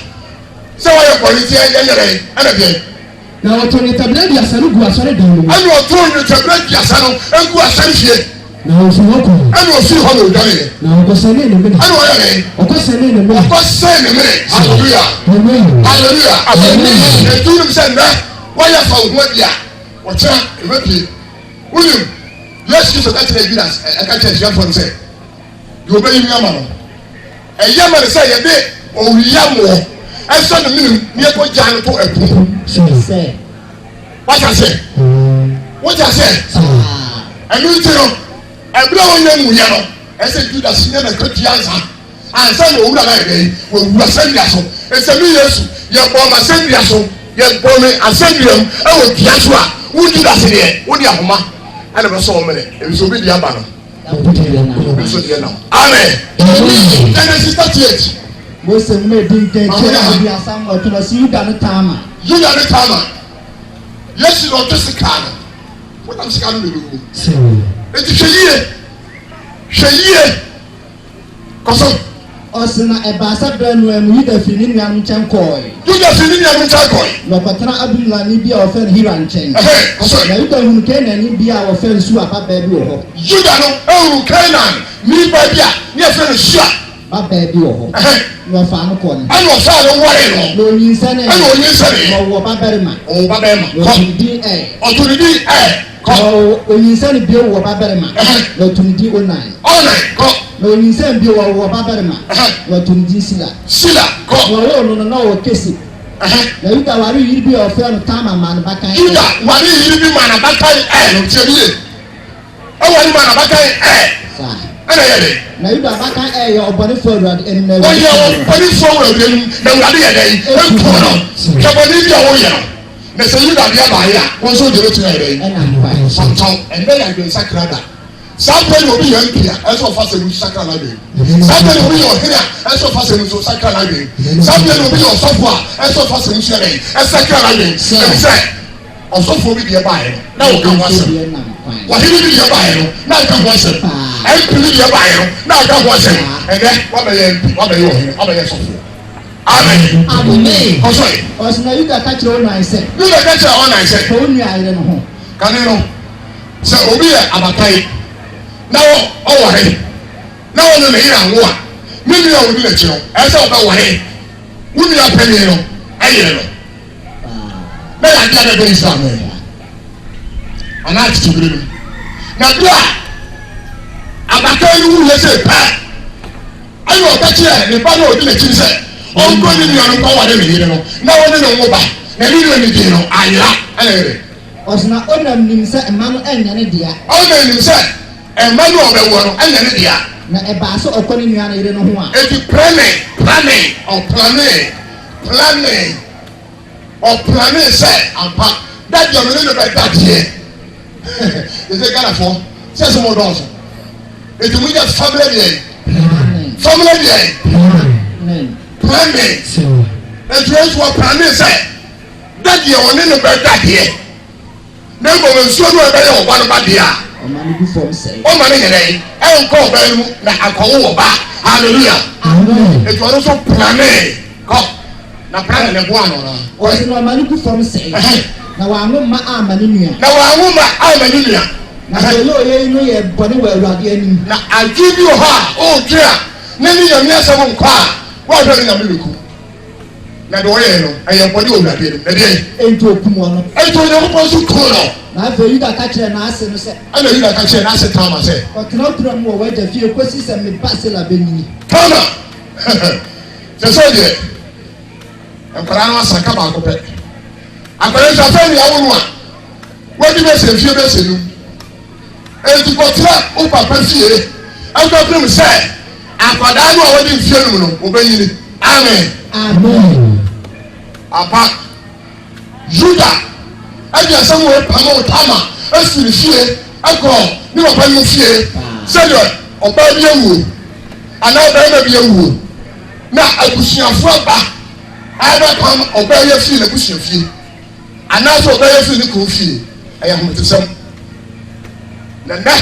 sɛ wɔyɛ bɔne nti yɛyɛrɛ ɛna deɛ na wɔtɔ ne tabena aduasa no gu asɔre dan no mu ɛna wɔtɔ ne tabena aduasa no egu asɔre fie na wɔfi hɔ kɔ ɛna wɔfiri hɔ na ɔdwane na ɔkɔsɛne ne mene ɛna wɔyɛ dɛ ɔkɔsɛne ne mene ɔkɔsɛn ne mene hallelujah hallelujah ɛtunim sɛ nnɛ wɔyɛ fa wo ho adi a wɔkyerɛ ɛma pie wonim yesu kristo ka kyerɛ judas ɛka kyerɛ asuafoɔ no sɛ deɛ ɔbɛyi mi ama no ɛyɛ ma ne sɛ yɛde owia mmoɔ ɛsɛ ne menem ne yɛkɔ gya no to ɛpo wata sɛ ɛno nti no ɛberɛ a wɔnyɛ nwuyɛ no ɛsɛ judas nyɛ na katua ansa na owura no ayɛ dɛ wɔwura sɛnnua so ɛsɛ me yesu yɛbɔ ma sɛnnua so yɛbɔ me asɛnnuam ɛwɔ dua so a wo judas deɛ wode ahoma ɛna bɛsɛ wɔ mene ɛbisɛ obi deɛ aba no obi nso deɛ nam amen Genesis 38 Mose mu edi nkɛnkyɛn adi asam ɔtɔnɔ si Yuda ne Tama yesu na ɔtɔ sika no wɔtam sika no bebree eti hwɛ yie kɔsɔ ɔsi na ɛbaasa bɛrɛ nu ɛmu Yuda fi ne nuanom nkyɛn kɔɔɛ na ɔkɔtena Adulami bi a wɔfɛ no Hira nkyɛn na Yuda hunu Kenani bi a wɔfɛ no Sua babaa bi wɔ hɔ Yuda no ehunu Kenan nipa bi a ne yɛfɛ no Sua babaa bi wɔ hɔ na ɔfa no kɔ no ɛna ɔfa no wɔre no na onyinsɛne na ɔwɔ babarima ɔtɔnidi onyinsɛne bio wɔ babarima na ɔtɔnidi Onan na onyinsɛne bio wɔ babarima na ɔtɔnidi Sila kɔ na ɔwɔ no na ɔwɔ Kesi na Yuda wari yiri bi a ɔfɛ no Tama ma no bakan Yuda wari yiri bi ma no bakan no tiɛnie ɛwɔ ma no bakan ɛna yɛ de na Yuda bakan yɛ ɔbɔnefo Awurade anim na ɔyɛ ɔbɔnefo Awurade anim na Awurade yɛ dɛ ɛntu no hwɛ bɔne bi a wɔyɛ no na sɛ Yuda bi abaayɛ a wɔn nso de bɛtumi ayɛ dɛ santɔn ɛnbɛ yɛ adwensakra da saa pɛ ni obi yɛ mpia ɛsɛ ɔfa sɛ mu sakra na bɛ saa pɛ ni obi yɛ ɔhene a ɛsɛ ɔfa sɛ mu nso sakra na bɛ saa pɛ ni obi yɛ ɔsɔfo a ɛsɛ ɔfa sɛ mu nso yɛ dɛ ɛsakra na bɛ ɛbisɛ ɔsɔfo bi deɛ baayɛ no na ɔka ho asɛm wɔhene bi deɛ baayɛ no na ɔka ho asɛm MP bi deɛ baayɛ no na ɔka ho asɛm ɛnɛ wabɛyɛ MP wabɛyɛ ɔhene wabɛyɛ sɔfo amen ɔsɔre ɔsina Yuda ka kyerɛ Onan sɛ kɔ onua ayere no ho kane no sɛ obi yɛ abatae na ɔwɔre na wɔne ne yere awo a ne nua a wɔdi n'akyi no ɛsɛ ɔbɛwɔre wo nua panyin no ɛyere no na yɛ adeɛ bɛbɛ Islam anaa tete bere no na bere a abatae no wuyɛ sɛ pɛ ɛna ɔbɛkyerɛ ne ba na ɔdi n'akyi sɛ ɔnkɔ ne nua no nkɔwɔre ne yere no na wɔne ne wo ba na ne nua ne die no ayera ɛna yɛrɛ ɔsina Onam nim sɛ ɛma no ɛnyɛ ne dea ɔnam nim sɛ ɛma no ɔbɛwɔ no ɛnyɛ ne dea na ɛbaa sɛ ɔkɔ ne nua no yere no ho a eti planning sɛ ampa dadeɛ ɔno ne ne bɛ dadeɛ ɛsɛ Ghanafoɔ sɛ ɛsɛ mo dɔɔso eti mo yɛ family deɛ planning etu esu wɔ planning sɛ dadeɛ ɔne ne bɛ dadeɛ na mbɔ nsuo no ɛbɛyɛ ɔba no ba deɛ a ɔma ne yɛrɛ yi ɛnkɔ ɔba no mu na akɔwo wɔ ba hallelujah etu ɔno nso planning kɔ na planning ne ho ano na ɔsɛ na ɔma ne gu fam sɛ na wɔanwo ma ama ne nua na sɛ ɔyɛ no yɛ bɔne wɔ Awurade anim na adwe bi wɔ hɔ a ɔredwe a na ne nyame asɛm nkɔ a wɔahwɛ ne nyame bɛku na de wɔyɛ no ɛyɛ bɔne wɔ Awurade anim na deɛ ɛnti okum wɔ no ɛnti Onyankopɔn nso kum no na afei Yuda ka kyerɛ n'ase no sɛ ɛna Yuda ka kyerɛ n'ase Tama sɛ ɔtenatena mu wɔ w'agya fie kɔsi sɛ me ba Sela bɛnyini Tama sɛ sɛ deɛ nkwadaa no asaka baako pɛ akwadaa nso afɛ ne awo no a wɔde bɛsɛ fie bɛsɛ no enti kɔtena wo papa fie ɛkɔpem sɛ akwadaa no a wɔde mfie no mu no wɔbɛnyini amen apa Yuda ɛdi asɛm wɔ pama wɔ Tama ɛsiri fie ɛkɔ ne papa no fie sɛdeɛ ɔbaa bi awuo anaa ɔbarima bi awuo na abusuafoɔ ba ɛbɛpam ɔbaa yɛ fie n'abusua fie anaasɛ ɔbaa yɛ fie ne kuro fie ɛyɛ ahomatesɛm na nnɛ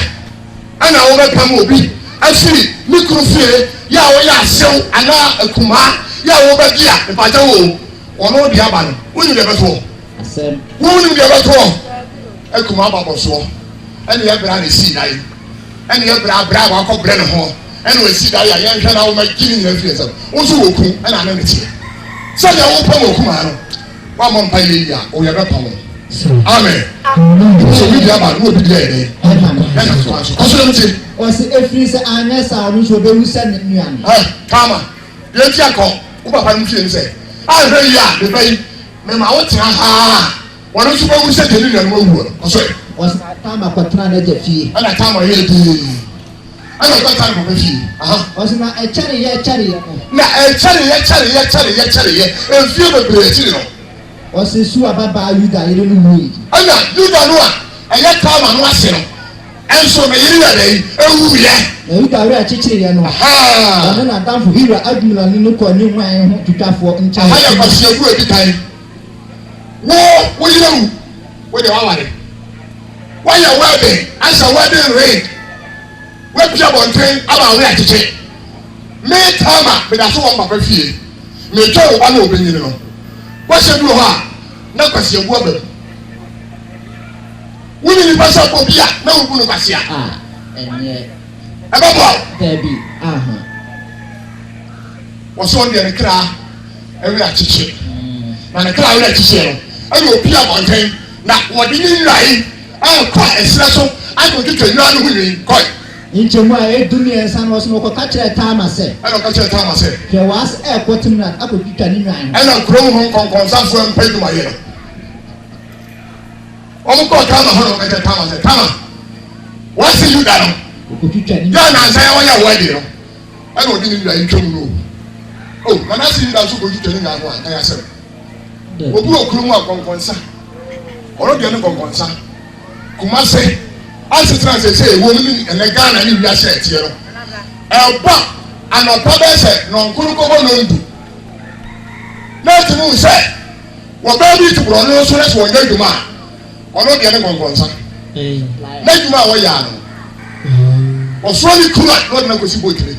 ana wo be pam obi afiri mikrofie ya wo ya asew ana akuma ya wo be dia e pa ja wo ono dia ba no woni de beto asem woni de beto akuma ba bo so ene ya bra na si dai ene ya bra wa ko bre ne ho ene we si dai ya yan hwa na wo ma gini na afiri so wo so wo ku ena na ne tie so ya wo pam okuma no wa mo mpa ye ya o ya be pam amen so we dia ba no bi dia ene ɔsi efiri sɛ anya saa ɔno nso obewu sɛ ne nuane. kama yɛn ti akɔ wo papa no fie nsɛ ahwɛ yi a beba yi mɛma wo tena haa wɔn nso bɛwu sɛ de ne nuane mu awu ɔsɔ yi. ɔsi kama kɔtena n'agya fie. ɛna kama yɛ dii ɛna ɔkɔ ta ne papa fie. ɔsi na ɛkyɛre yɛ no. na ɛkyɛre yɛ efie bebree akyiri no. ɔsi su ababaa yuda yere no mu yi. ɛna yuda no a ɛyɛ kama no ase no. ɛnso na yiri yɛ dɛ ewu yɛ. na yuda awura akyekyere yɛ no. ɔno na danfo hira adumila ni no kɔ ne nwan ho twitwafoɔ nkyɛn. aha yɛ kwasi egu edi kan wo yire wu wo de waware wɔyɛ wedding asa wedding ring wepia bɔnten aba awura akyekyere me tama meda so wɔn papa fie metwa wo ba na obenyini no wɔhyɛ bi wɔ hɔ a na kwasi egu aba wuni ni pasa ko bia na wubu no kwasia enye eba bo debi woso de ne kra ewe achiche na ne kra ewe achiche no e obi abonten na wodi ni nrai akwa esira so akotwetwa nwa no huni koi nchemu a edumi ensa no so no ka kire tama se e no ka kire tama se hwe was e kotim na akotwetwa ni nwan e na krom ho konkonsanfo empaidu ma ye ọmọ kọ tama hàn ọmọ ẹjẹ tama sẹ tama wọn sì yú dànù yóò nà nsá yà wọn yà wọ́ọ̀dì nù ẹnna òdi ni yà yìí twẹ́mu nù o nana sì yí dànù sọ kò títẹ̀ ní yàgò à ẹ̀yà sẹ́mi òbí òkúrú mu àkọ̀nkọ̀nsá ọ̀rọ̀ bìí ẹni kọ̀nkọ̀nsá Kumase asitena sese ewo mi ẹnẹ Ghana ni wia ṣe ẹtiẹ no ẹbọ anọpa bẹẹ sẹ nọnkuru kọkọ nọndu n'eti mu sẹ wọ bẹẹ bi tukuro ọno nso n'ẹsẹ wọn nyẹ edwuma ọno deɛ ne nkɔnkɔnsa n'edwuma a wɔyɛ ano ɔsoro ne kuru a n'ɔde na kosi botire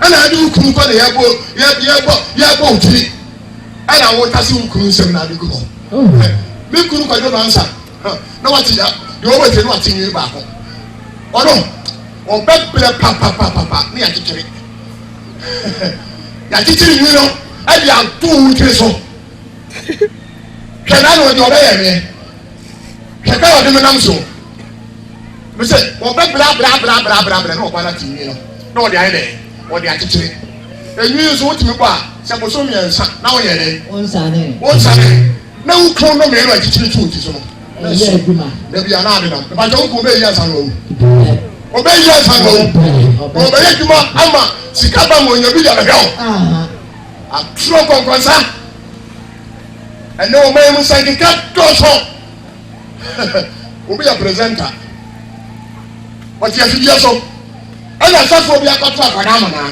ɛna adi ukuru kɔ na yɛbɔ otiri ɛna wɔtase ukuru nsɛm na adi gu hɔ mi kuru kɔ dɔbɔ ansa na wate ya deɛ wɔbɔ tiri na wate nwi baako ɔno ɔbɛ brɛ papapapapa ne yakyekyere yakyekyere nwi no ɛde ato wotiri so hwɛ na ɔde ɔbɛyɛ meɛ hwɛ bɛ ɔde me nam so mesɛ ɔbɛ brɛ na ɔba na te nwi no na ɔde ayɛ dɛ ɔde akyekyere enwi nso wotumi bɔ a sɛ boso mmiɛnsa na ɔyɛ dɛ ɔnsane na wokron no mmiɛnsa akyekyere to oti so no dabi ana ade nam ɛbagya wokɔ ɔbɛyi ansa no wawu ɔbɛyi ansa no wawu ɔbɛyɛ adwuma ama sika ba ma onya bi da bɛhwɛ wo atoro kɔnkɔnsa ɛnɛ ɔma yi mu nsa nkeka dɔɔso obi yɛ presenter ɔte afidie so ɛna asafo bi akɔto akwadaa ama naa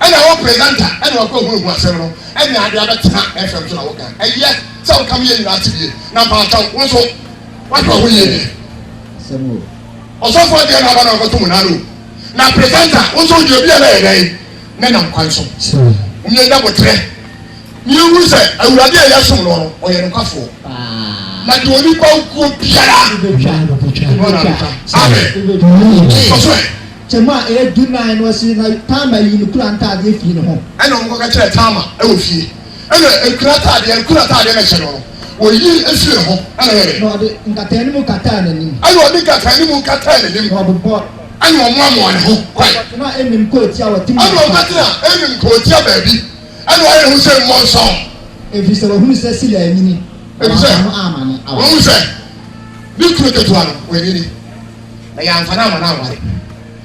ɛna wɔ presenter ɛna wɔkɔ ohun asɛm no ɛna ade abɛtena fm so na wɔka ɛyɛ sɛ wɔkam yɛ nyinaa te bie na mpaataw wo nso wɔatɔ ho yie bi ɔsɔfoɔ deɛ na aba na ɔkɔto mu naano na presenter wo nso deɛ obi a na yɛ dɛn ne nam kwan so nyɛ da botrɛ nyɛ wu sɛ awurade a yɛsom no ɔyɛ nokwafoɔ na deɛ onipa wokuo biara amen ɔso ɛ kyɛmu a ɛyɛ dunan no ɔsi na taama yi no kura ntaadeɛ firi ne ho ɛna ɔmo kɔka kyerɛ taama ɛwɔ fie ɛna ekura ataadeɛ na hyɛ no wɔyi efiri ne ho ɛna yɛrɛ na ɔde nkata ne mu kataa n'anim ɛna ɔde nkata ne mu kataa n'anim na ɔbɛbɔ ɛna ɔmo amoa ne ho kwae ɔtena enim kooti a wɔte mu ɛna ɔkatena enim kooti a baabi ɛna ɔyɛ ne ho sɛ mmɔnsɔn efisɛ wɔhunu sɛ sila anyini efisɛ wɔhunu sɛ ne kuro ketewa no wɔanyini na yɛamfa no ama no aware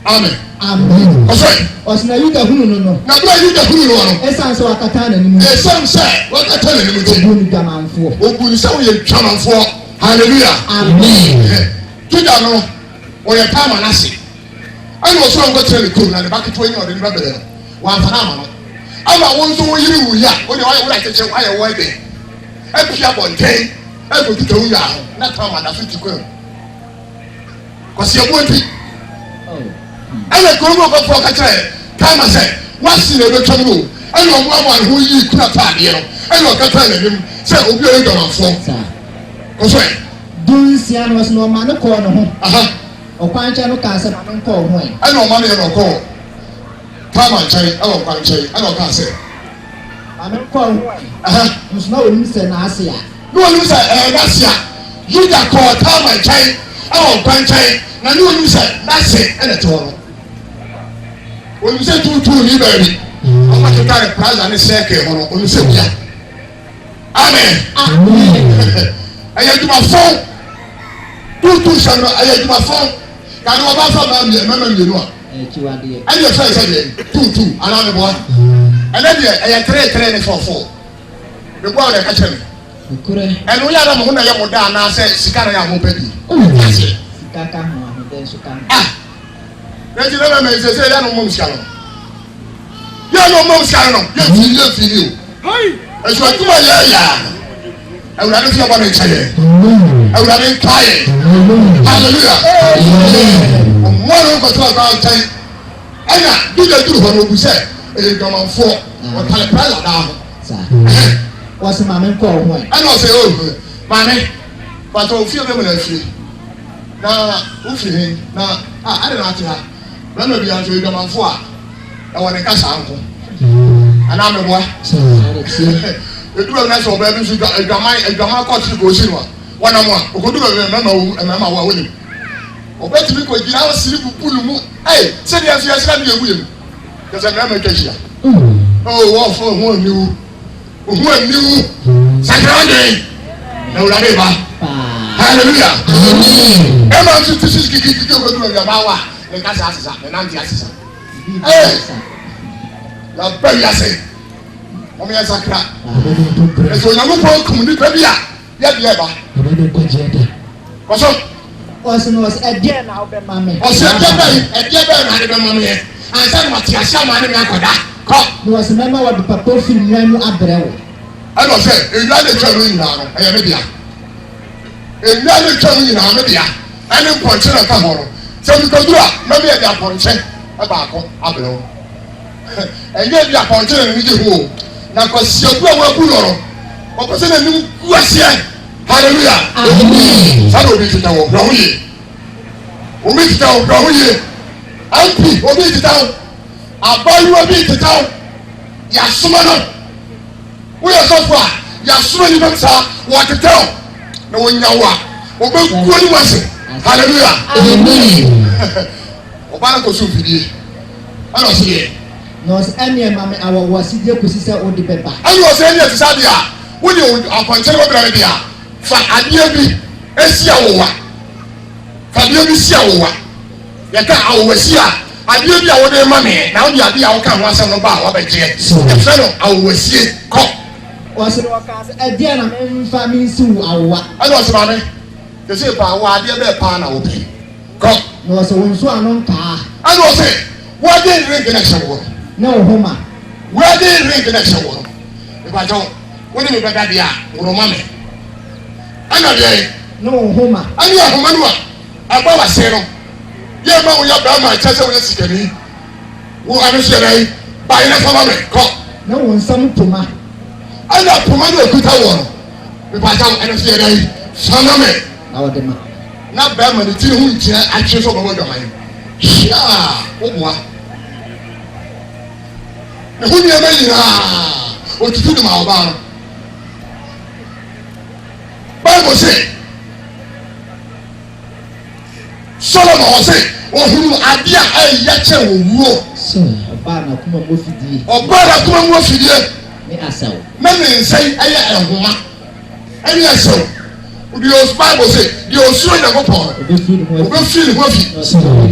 amen ɔsɛ ɔsena yuda hunu no no na bere yuda hunu no no ɛsan sɛ wakata n'anim ɛsan sɛ wakata n'anim ti obu ni dwamanfoɔ obu ni sɛ wɔyɛ dwamanfoɔ hallelujah amen yuda no wɔyɛ taama n'ase ɛna ɔsoro nkɔtena ne kurom na ne ba ketewa yi ɔde ne ba bɛrɛ no wɔamfa no ama no ama wɔn nso wɔn yiri wuya wɔn de wɔayɛ akyekyere wɔayɛ wɔn ɛbɛn ɛpia bɔntɛn ɛkɔtuta wuya ho na taama da so ti kɔn kwasi ebuoti ana kono ko fo ka kire kama se wasi na betwa mu ana omo amu ho yi kura taade no ana o ka ta na nim se obi o do na fo ko so dunsia no no ma no ko no ho o kwancha no ka se ma no ko ho ana o ma no no ko kama nchai ana o kwancha ana o ka se ma no ko ho musna o nim se na ase ya no o nim se na ase ya yuda ko kama nchai ana o kwancha na no o nim se na se ana to no o nim se tutu ni bari ọmọ tó ká rẹ plaza ní sẹ́ẹ̀kì ọ̀nà oníṣègùyà amen ẹ̀yẹ jùmọ̀ fún tútù sẹ́nu ẹ̀yẹ jùmọ̀ fún kàní wọ́n bá fọ́ mẹ́mẹ́ mìínú à ẹ̀yẹ fẹ́ ẹ̀sẹ̀ dẹ̀ tútù anáwó ẹ̀nẹ́ dẹ̀ ẹ̀yẹ tẹ́rẹ̀ ní fọ̀fọ̀ ẹ̀kú àwọn ẹ̀ka kyẹ́ mi ẹ̀nu yàrá mọ̀ hún náà yẹ mọ̀ dáa náà sẹ́ sika náà yà mọ̀ bẹ́ẹ̀ di ẹ̀jẹ̀ náà mẹ́mẹ́ ẹ̀sẹ̀ sẹ́ ẹ̀yẹ náà mọ̀ sika náà yẹ no mo sika no ye fili o eso atuma ye ya awurade fi aba na nchaye awurade nkaye hallelujah mo ro ko twa ba nchaye ana duga duru ho no bu se e gamanfo o tale prala da ho wasi mame ko ho ana o se o mame but o fi be mo na fi na o fi he na ade na ate ha na no bi an so e gamanfo a ẹwọ ní kásá nkọ ẹnna mi bọ eduru ẹni sọ ọbẹ ẹbi nso ẹdwama kọtiri kò sí ni wọn nam a okodu ẹbi ẹmẹma wọ awọ ni ọbẹ tìmí kò gyina àwọn siri bubu ni mu ẹ sẹni ẹsẹ ẹsẹ ẹni ewu yẹn kẹsẹ ẹmẹma ẹtwa hyia wọ́n fọ ohun ẹniwu sakira ọdẹ na wúlọdẹ ba hallelujah ẹ máa ń tún tí sísì kìkìkì okodu ẹbi ẹba wa ní kásá asesa ní nàntí asesa. Na bẹ́ẹ̀ yà sẹ́, ọmọ yẹn sakira. Ẹ̀sùn ònyàmú pọ̀ kùn ní pẹ̀lú yà yẹ di ẹ̀ bá. Kọ́sọ́. Ọ̀sìn ẹ̀díẹ̀ náà ọbẹ̀ máa mi. Ọ̀sìn ẹ̀díẹ̀ bẹ́ẹ̀ náà ọbẹ̀ máa mi yẹ. Àǹsá ni wà tí a ṣe àmọ́ àdé mi akọ̀dá. Kọ́. Ní ọ̀sìn mẹ́mà wà dùpà tó fi nìyẹn mú abẹ́rẹ́ wò. Ẹ lọ sẹ, èyí á lè tẹ ẹ̀rọ nyinaa nọ, ẹ̀yẹ mi bìà. Èyí á lè tẹ ẹ̀rọ nyinaa mi bìà. Ẹni mpọ̀nkyẹ́ náà ká họ̀ no. Sẹ́mi kojú a, mẹ́mi yẹ di apọ̀nkyẹ́ ẹ baako abẹ́rẹ́ wò. Ẹ̀yẹ́ di apọ̀nkyẹ́ náà nídìí hó o. Na kọ̀sí ẹ̀kú àwọn ẹ̀kú lọ̀rọ̀. Ọ̀kọ̀sí náà ní wú ẹ̀sẹ̀. Hallelujah. Sábà omi tita wọ̀ ọ̀hún yìí. Omi tita wọ̀ ọ̀hún yìí. MP omi tita wọ̀. Àbáyúwá omi tita wọ̀. Yasoma náà. Wọ́n yẹ sọ́fọ̀ a yasoma ní bẹ́ẹ̀ sá wọ́n tita wọ̀. Na wọ́n nya wọ̀ a wọ́n bẹ kúrò ní wọ́n sè. Hallelujah. Ọba náà kò sún fìdí. Ẹnna ọ̀sẹ̀ yẹ. Nọọsì ẹni ẹ̀ maame awọ wọ si diẹ kò si sẹ o di bẹ ba. Ẹnna ọ̀sẹ̀ ẹni ẹ̀ ti sá di a wọ́n yẹ apọ̀nkyẹ́ni wọ́n bẹ̀rẹ̀ di a fa adeɛ bi esi awowa fa adeɛ bi si awowa yɛ ka awowa si a adeɛ bi a wɔde ma mi na wɔde adeɛ a wɔka ho asɛm no ba a wɔbɛgye ɛfɛ no awowa sie kɔ. Wɔsɛ wɔkaase ɛdeɛ na mɛnfa mi nsi wo awowa. ɛna ɔsɛ maame kese pa awo adeɛ bɛɛ paa na wɔpɛ kɔ. Na wɔsɛ wɔn nso ano nkaa. ɛna ɔsɛ wɔde ring na ɛhyɛ wɔn. Na wɔ ho ma. wɔde ring na ɛhyɛ wɔn. ìbàjɔ wɔde mi bɛda deɛ a wɔrɔ ma mi. ɛna deɛ. Na wɔn ho ma. ɛni ahoma no a ɛbɔ wa se no yɛ ma wɔn yɛ bɛrima ɛkyɛ sɛ wɔyɛ sikani wɔn ahosuo yɛ dɛ baayi na fama mi kɔ. Na wɔn nsam poma. ɛna poma no ekuta wɔn ìbàjɔ ɛna so yɛ dɛ fama mi. Na wɔde ma. Na bɛrima ne ti ho nkyɛn atwe so ɔbɛbɔ dɔm ayi hyia ɔmoa ne ho nneɛma nyinaa otutu ne ma ɔbaa no baibu se Solomon ɔse ohunu adeɛ a ɛyɛ kyɛ wɔ wuo. Ɔbaa na kuma mu afidie. Ɔbaa na kuma mu afidie. Ne asaw. Na ne nsa ɛyɛ ɛhoma ɛne ɛsɛw. The Bible say the osuro Nyankopɔn obefiri ne ho afi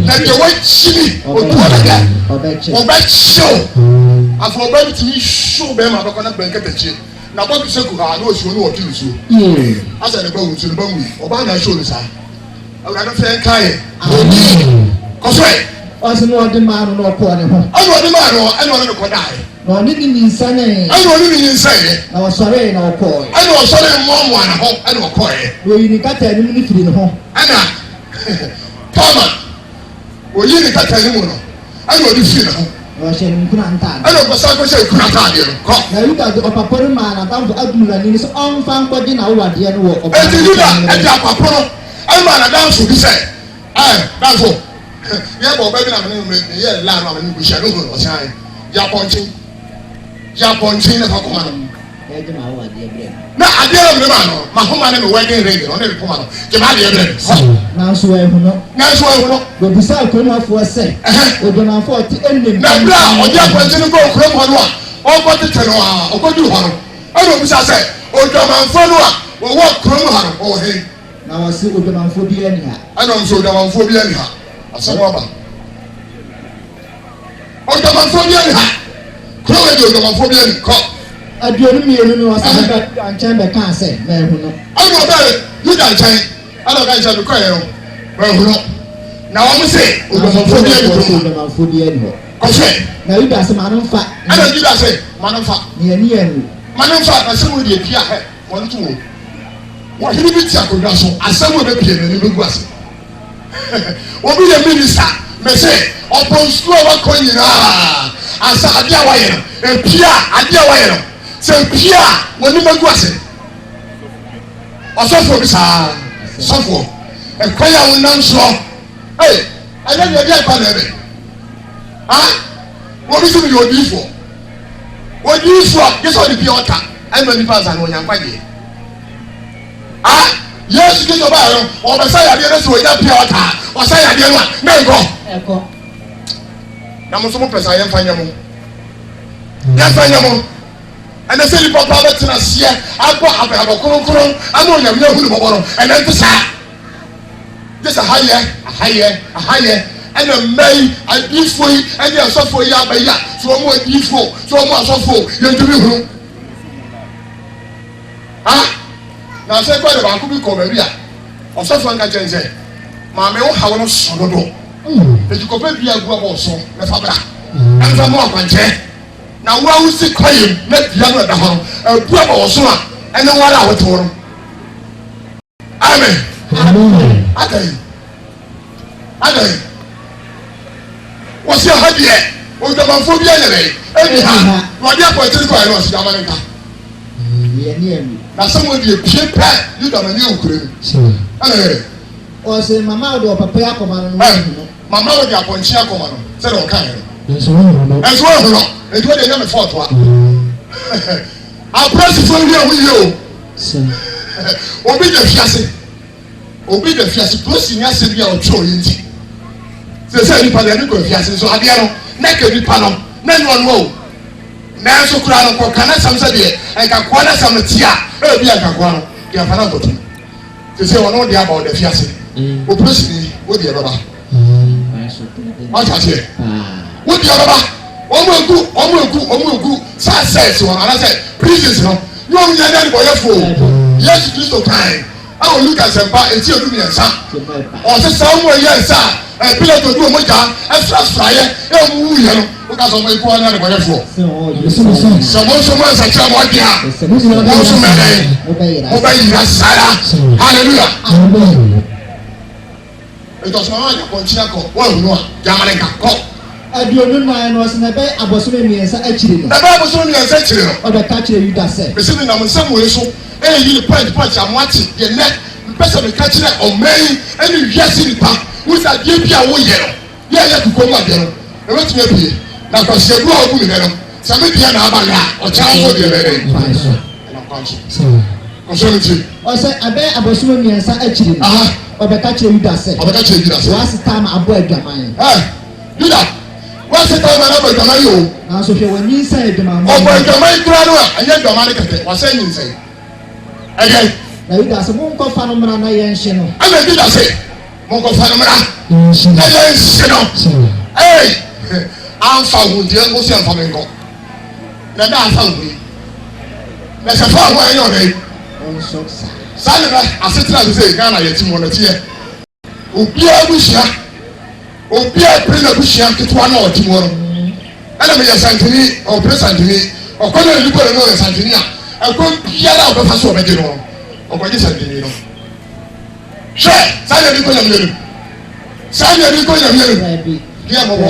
na deɛ wakyini otu ɔbɛda ɔbɛkyew afɔ ɔbɛ bi tumi hyew bɛrima abɛkɔ na bɛnkɛtɛkyie na bɔbi sɛ gu ha na osuo no wɔtwe nsuo asɛ ne ba wu nsuo ne ba wu ɔbaa na ahyɛw ne saa awurade fɛ nka yɛ kɔsɔɛ. Ɔsɛ na ɔde maa no na ɔkɔɔ ne ho. ɛna ɔde maa no ɛna ɔde ne kɔ daa yɛ. Na ɔne ne nsa ne. ɛna ɔne ne nsa yɛ. Na ɔsɔre na ɔkɔɔ. ɛna ɔsɔre mmoamoa ne ho ɛna ɔkɔɔ yɛ. Na oyi ne kata anim ne firi ne ho. ɛna Toma oyi ni kata ni mu no ana odi fi na ho ɔhyɛ ne nkuna ntaade ana ɔkɔsa ko hyɛ nkuna ntaade no kɔ na yuda de ɔpapa no maa na damfo adumula ni so ɔmfa nkɔgye na wowadeɛ no wɔ ɔpapa eti yuda ɛdi apapɔ no ɛma na damfo bi sɛ damfo yɛ bɔ ɔbɛ bi na mene yɛ la no amene buhyia no ho ɔsan ya pɔnkyen ne fa kɔma no ɛgye ma wowadeɛ brɛ na adeɛ na mene ma no ma homa ne me wedding ring no ne me kɔma no gye ma adeɛ brɛ nanso ɛho no wɔbisa akuromafoɔ sɛ odwamanfoɔ ɔte anim na berɛ a ɔde apɔnkyen no kɔ okurom hɔ no a ɔkɔtete no a ɔkɔduru hɔ no ɛna ɔbisa sɛ odwamanfoɔ no a wɔwɔ kurom ha no ɔwɔ he na wɔse odwamanfoɔ bi ani ha ɛna ɔnso odwamanfoɔ bi ani ha asɛm ɔba odwamanfoɔ bi ani ha kurom ɛde odwamanfoɔ bi ani kɔ aduonu mmienu no ɔsɛ bɛka nkyɛn bɛka sɛ mɛho no ɛna ɔbɛɛ yuda nkyɛn ɛna ɔka nkyɛn no kɔɛ no mɛho no na wɔn sɛ odwamanfoɔ bi ani kurom odwamanfoɔ bi ani hɔ kɔhwɛ na yuda sɛ ma no mfa ɛna yuda sɛ ma no mfa ne ani anu ma no mfa na sɛ mo deɛ pia hɛ wɔn to wɔ wɔhene bi ti akonnwa so asɛm a bɛpie n'ani bɛgu ase obi yɛ minista mɛsɛ ɔpɔn sukuu a wakɔ nyinaa asa adeɛ a wayɛ no epia adeɛ a wayɛ no sɛ pia wɔn ni bɛgu ase ɔsɔfoɔ bi saa sɔfoɔ ɛkwan a wɔnam soɔ ɛyɛ ɛyɛ deɛ ɛdeɛ ɛkwan na ɛbɛ wɔn bi so mi yɛ odiifoɔ yɛ sɛ ɔde pia ɔta ɛma nipa nsa na ɔnya nkwa deɛ yesu kristo baa yɛ ɔbɛsa yadeɛ no sɛ ɔnya pia ɔta ɔsa yadeɛ no a na ɛkɔ na mo nso mo pɛ sɛ yɛmfa nyɛ mo ɛnɛ sɛ nipa paa bɛtena seɛ abɔ abɛabɔ kronkron ama onyamenya hu ne bɔbɔ no ɛnɛ nte saa gye sɛ ahayɛ ɛna mma yi adiifoɔ yi ɛne asɔfoɔ yi aba yi a sɛ ɔmo adiifoɔ sɛ ɔmo asɔfoɔ yɛntumi hunu na sɛ kɔ de baako bi kɔ baabi a ɔsɔfoɔ nka kyɛn sɛ maame wo haw no so dodo eti kɔpɛ bi agu abɔ so na fa bra ɛnfa mo akwankyɛn na wo awusi kɔyem na dua no ɛda hɔ no ebu abɔ wɔ so a ɛne nwara a wɔte hɔ no amen adayi wɔsi ha deɛ odwamanfoɔ bi ayɛ dɛ ɛni ha wɔde akɔnkyɛn kɔ ɛna ɔsi ama ne nka na sɛ mo deɛ pie pɛ yudamani okure mu ɛna yɛrɛ ɔsɛ mama de ɔpapa yi akɔma no mama wo de apɔnkye akɔma no sɛdeɛ ɔka yɛ no ɛnso wɔn ho edu wɔde ɛnyɛ me fɔɔto a aprɛsifo yi a woyie o obi da fiase polisi ni ase bi a ɔtwe oyi nti sɛ nipa deɛ ne kɔ fiase nso adeɛ no ne ka nipa no ne nyɛ ɔno o nanso kura no kɔ kana sam sɛ deɛ nkakoa na sam no tia ebi nkakoa no deɛ fa na nkɔto sɛ wɔn de aba ɔda fiase o polisi ni o deɛ bɛba ɔtwa seɛ o deɛ bɛba ɔmo egu saa sɛɛs wɔn anasɛ prisons no ne wɔn nyɛ dɛ nibɔyɛfo yesu kristo kan a olu ka sɛmpa eti edu mmiɛnsa ɔsesa ɔmo ɛyɛ nsa pilato du ɔmo gya ɛfrafra yɛ ɛmu wu yɛ no o ka sɔ ɔmo eku ɔmo nibɔyɛfo sɛ mo nso mo nsa kyerɛ mo adi a mo nso mɛ dɛ mo bɛ yira sara hallelujah ìtọ̀sọ̀rọ̀ àwọn àjàpọ̀nkyí akọ wọ́n ìhùnú a jamani nka kọ́. aduonu nan no ɔsɛ n'ɛbɛ abɔsɔmɛ mmiɛnsa akyire no. n'ɛbɛ abɔsɔmɛ mmiɛnsa akyire no. ɔbɛka kyerɛ yuda sɛ. bisi mi nam nsɛm wo so eyi ni pɔnkye amu ati yɛ nɛ mpɛsɛ mi ka kyerɛ ɔmɛn ɛni wiase nipa wusa adeɛ bi a woyɛ no yɛ yɛ kukom adeɛ no ɛbɛ tumi ebie na kɔsi edu a ogu mi nɛ no sami diɛ na aba yɛ a ɔkyɛn fo deɛ bɛ dɛ. kɔsɔn ti. ɔsɛ abɛ abɔsɔmɛ mmiɛnsa akyire no. ɔbɛka kyerɛ yuda sɛ. wasi taama abɔ adwaman. yuda wasi taama abɔ adwaman yi o. nanso hwɛ wɔn nyinsa adwaman. ɔbɔ adwaman kura no a ɛnyɛ adwaman ne kɛtɛ wasa nyinsa yi. ɛyɛ. na yuda sɛ mo nkɔ fa no mura na yɛn hyɛ no. ɛna yuda sɛ mo nkɔ fa no mura na yɛn hyɛ no. ɛy anfa ahundiɛ mo si anfa mi nkɔ na da anfa ahundiɛ na sɛ fa ahun ɛyɛ ɔdɛ yi. ɔnsɔ saa. saa de bɛ asetena de sɛ ghana yɛ ti mu ɔna tiɛ obiara busua obiara pere na busua ketewa na ɔti mu ɔno ɛna mi yɛ santini ɔpere santini ɔkɔ na nipa de no yɛ santini a ɛkɔ biara a ɔbɛfa so ɔbɛgye no ɔkɔgye santini no hwɛ saa yɛ nipa nyam yɛnu Sanya ni ko yamye. Dia mo bo.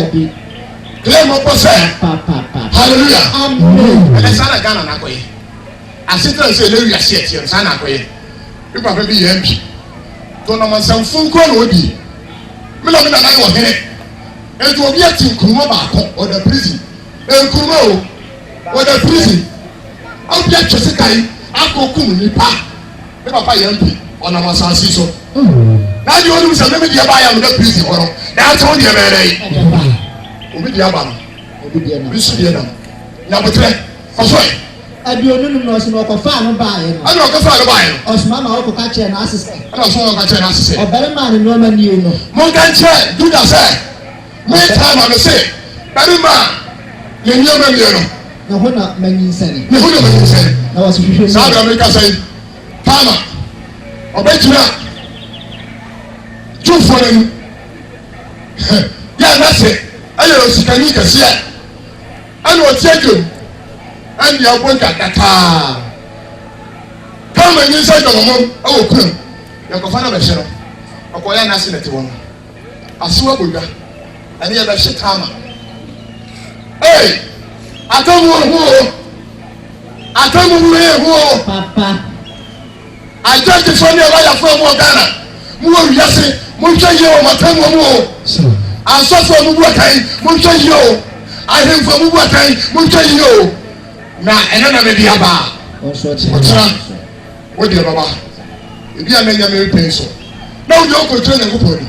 Dia mo bo say. Hallelujah. Amen. And sana Ghana na koye. Asitra say le wiase etie sana koye. Bi papa bi yambi. To na mansan funko na odi. Me na wo hene. Edu obi ati nkuruma ba ko or the prison. Nkuruma o or the prison. Obi atwese kai akokum nipa. Me papa yambi ona mansan si so. Na di onu se me dia ba ya me the prison ko no. Na to dia be dey. Obi dia ba no. Obi dia na. Bisu dia na. Na botre. Fasoy. Aduonu num no se no ko fa no ba ye no. Ano ko fa no ba ye no. Osma ma ko ka che na asese. Ano so ka che na asese. Obere ma ni no ma ni no. Mo kan che do da say. Me time am say. Bari ma ye ni o ma ni no. Na ho na manyinsani. Ne ho na manyinsani. Na wasu hwehwe. Sa da me ka say. Tama. Obetuna. Ju for them. Ya na say. Ayo sikani ka sia. Ano tiago. And the appoint kata. Come and inside the mom. Oh, come. You can find a machine. A coin as in it one. A sewer Buddha. And the other shit hammer. Hey, I don't know who. I don't know who. Papa. I just the funny about from Ghana. More yes, Muncha yo, Matamo more. I saw from Mubakai, Muncha yo. I heard from Mubakai, Muncha yo. Na eno na me dia ba onso otra wo dia baba e bia me nya me penso na wo ko tire na ko ni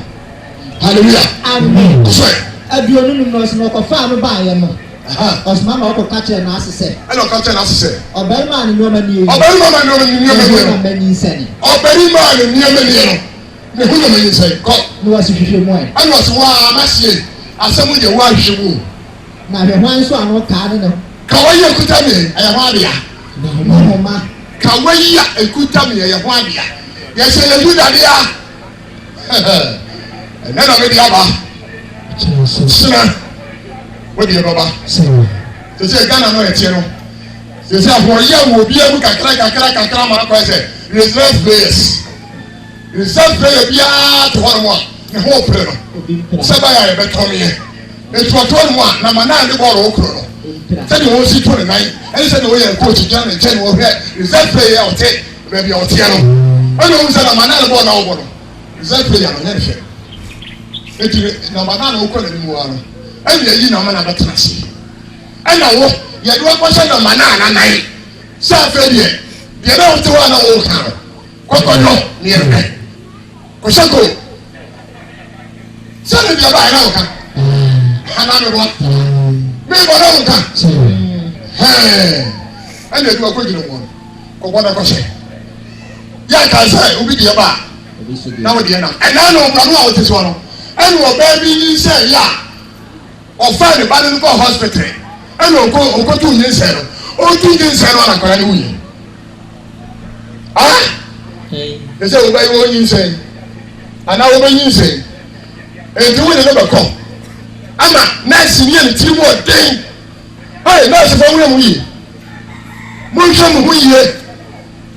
hallelujah amen so aduonu num no se no ko fa no ba ye no osma ma ko ka che na asese eno ka che na asese obere ma ni no ma ni obere ma ni no ni ma ni nsani obere ma ni ma ni no ne hu no ma ni nsani ko no wasi hwehwe mu ai ano so wa amasie asemu de wa hwehwe mu na hwe hwan so ano ka ne no Kawaya kutami ayahwabia. Mama. Kawaya ekutami ayahwabia. Yese le yuda dia. Nana me dia ba. Sina. Wo dia baba. Sina. Sese Ghana no etie no. Sese ahoya wo bia mu kakra ma ko ese. Reserve players. Reserve player bia to one more. Ne ho pre no. Seba ya e betomi e. Etuato no a na mana de ball okro no. Sẹ́ni wọ́n sì tó ní náà ẹni sẹ́ni wọ́n yẹ coach John nkyẹn wọ́n hwẹ́ reserve player ọ̀tẹ́ bẹ̀ẹ̀bi ọ̀tẹ́ no ẹni wọ́n sẹ́ nàmà náà bọ́ọ̀ náà wọ́n no reserve player no yẹn hwẹ́ eti nàmà náà wọ́n kọ́ n'anim wọ́n no ẹni yẹ yi nàmà náà bẹ́ẹ̀ tẹ̀lé sí ẹnna wọ́ yẹ de wọ́n kọ́sẹ́ nàmà náà nànáyé sáfẹ́ deɛ deɛ náà wọ́n ti wọ́n náà wọ́n kàn no kọ́kọ́dọ̀ ní yẹn hwẹ́ kọ́sẹ́ kò sẹ́ni deɛ báyìí náà wọ́n kàn hànà mi bọ́. Me bora unka. Ene du akọ gina mo. Ko bona ko se. Ya ka sai obi de ba. Na wo de na. Na no bra no a wo te so no. Ene wo ba bi ni se ya. O fa ne ba ni ko hospital. Ene o ko tu ni se no. O tu ni se no na ko ni wuyi. Ah? Ese wo ba yi wo ni se. Ana wo ba ni se. E tu we ne ba ko. Ama nurse ni en ti mo den ai nurse fa mu yi mo hwe mo yiye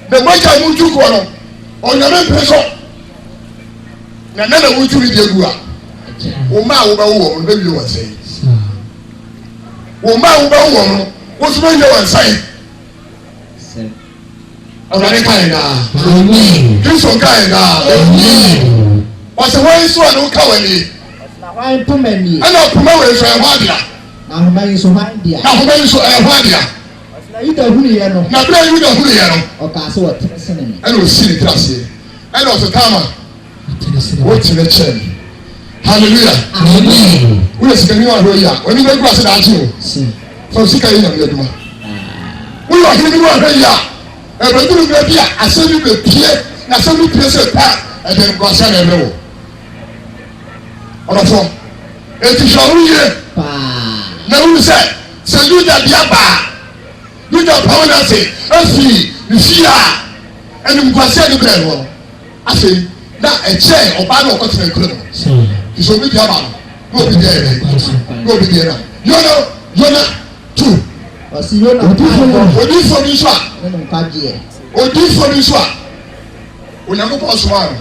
de mo ka mu ju ko no onyame preso na wo ju ri de gu a wo ma wo ba wo mo be wi wo sai wo ma wo ba wo mo wo su be wi wo sai Ọ̀rọ̀ kai na amen Kristo kai na amen wa se wo so anu ka wani Why too many? I know promote so ehwadia. Na homa yi so handia. Na homa yi so ehwadia. Na you da hunu ye no. Na bra you da hunu ye no. O ka so what sene ni. I know see the class here. I know so tama. What to the church. Hallelujah. Amen. We is going on here. When you go across the aisle. Si. So sika yi na me duma. We are going on here. E be duru be bia asemi be pie. Na asemi pie se pa. E be go asa na ebewo. Ọ̀rọ̀fọ̀ ètò ìṣòro yẹ na wúlò sẹ yúdà bíà bá yúdà pàwọn náà sè ẹfì nìfíà ẹnìmùkwàsí ẹni bẹ̀rẹ̀ wọ̀ afẹ́ na ẹ̀kyẹ́ ọba náà ọkọ̀ tẹ̀lé nkúrẹ́ nù ìṣòro bíà bá ní òbí bíà yẹ ní òbí bíà náà yọ̀nà tù odífọ̀ ní nsọ́ a odífọ̀ ní nsọ́ a ònyàmú pọ̀ sùnmọ́ àná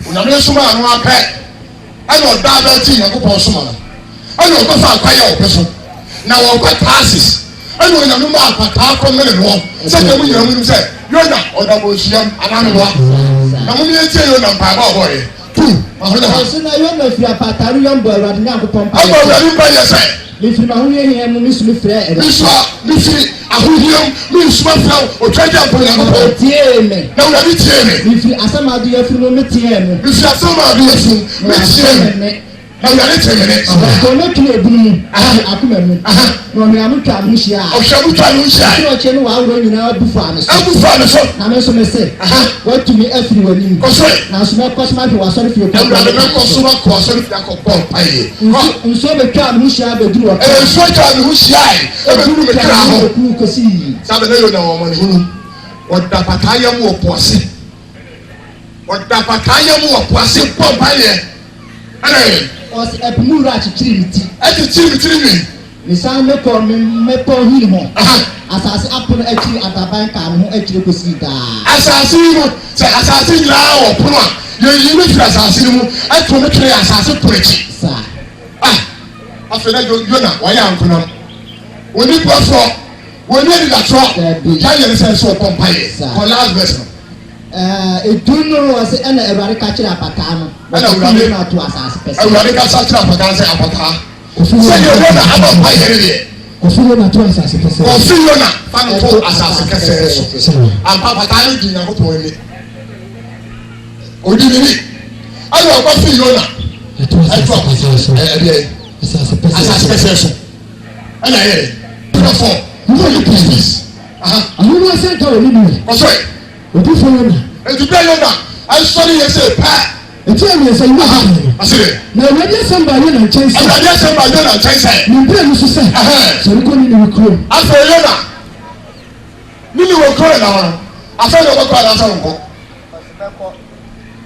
ònyàmú sùnmọ́ àná apẹ́ ɛna ɔda abɛti nyankopɔn soma no ɛna ɔkɔfa akwaya ɔpɛ so na wɔkɔ taasis ɛna onyame ma akwataa kɔmene no sɛ dɛm nyina mu sɛ yona ɔda bɔ nsuam ananoa na mo yɛntie yona mpaaba ɔbɔyɛ tu ahonya ha ɔso na yona firi apataru yɔn bɔ awurade nyankopɔn mpa ɔbɔ awurade mpa yɛ sɛ mefiri m'ahohiahia mu mesumi frɛ mefiri ahohiam mensuma frɛ ɔtwa gya mpo nyankopɔn tie me na awurade tie me mefiri asɛm ade afiri mu metie mu mefiri asɛm ade afiri metie me na awurade tie me ne ɔno tumi ebunu mu akoma mu na ɔhwɛ twa mo hyia ɔhwɛ mo twa no hyia na ɔkyɛ no wɔaworɔ nyinaa abu fa me so na me nso me se watumi afiri w'anim na nso mɛkɔ so mahwɛ w'asɔre fie kɔ awurade mɛkɔ so makɔ asɔre fie akɔbɔ mpaeɛ nsuo bɛtwa me ho hyia bɛduru ɔka nsuo twa me ho hyiae ɛbɛduru me kra ho saa bɛnɛ yɛ na wɔmɔ ne hunu ɔda pataayɛ mu wɔ poase ɔda pataayɛ mu wɔ poase bɔ mpaeɛ ɛnɛ ɔsɛ ɛpo mu wura akyekyere ne ti ɛkyekyere me tiri nwi mesan mekɔ mepɔ hiri ho asase apono akyiri ataban ka me ho akyire kɔsii daa asase yi mu sɛ asase nyinaa wɔ pono a yɛyi me firi asase no mu ɛto me twere asase pono akyi saa afei na yona wɔyɛ ankonam wɔni buafoɔ wɔni adidatorɔ yɛayɛ ne sɛ sɛ ɔpɔ mpaeɛ kɔ last verse no edu no wɔ sɛ ɛna awurade ka kyerɛ apataa no ɛna awurade na ato asase pɛsɛ awurade ka sa kyerɛ apataa sɛ apataa sɛ yɛwona aba mpaeɛ ne deɛ ɔfi yona to asase kɛsɛ ɔfi yona fa no to asase kɛsɛ so ampa apataa no di nyankopɔn ani odi ne ni ɛna ɔkɔfi yona ɛto asase kɛsɛ so ɛna yɛrɛ pɛfɔ wɔyɛ peace ahono asɛnka wɔ ne mu ɔsɔre obi fo yona etu bɛ yona asɔre yɛ sɛ paa eti a yɛ sɛ yi ha asere na awurade asɛm ba yona nkyɛn sɛ awurade asɛm ba yona nkyɛn sɛ ne mpira no so sɛ sɔre kɔ ne ne wɔ kurom afei yona ne ne wɔ kurom na hɔ afei na ɔbɛkɔ adasa nkɔ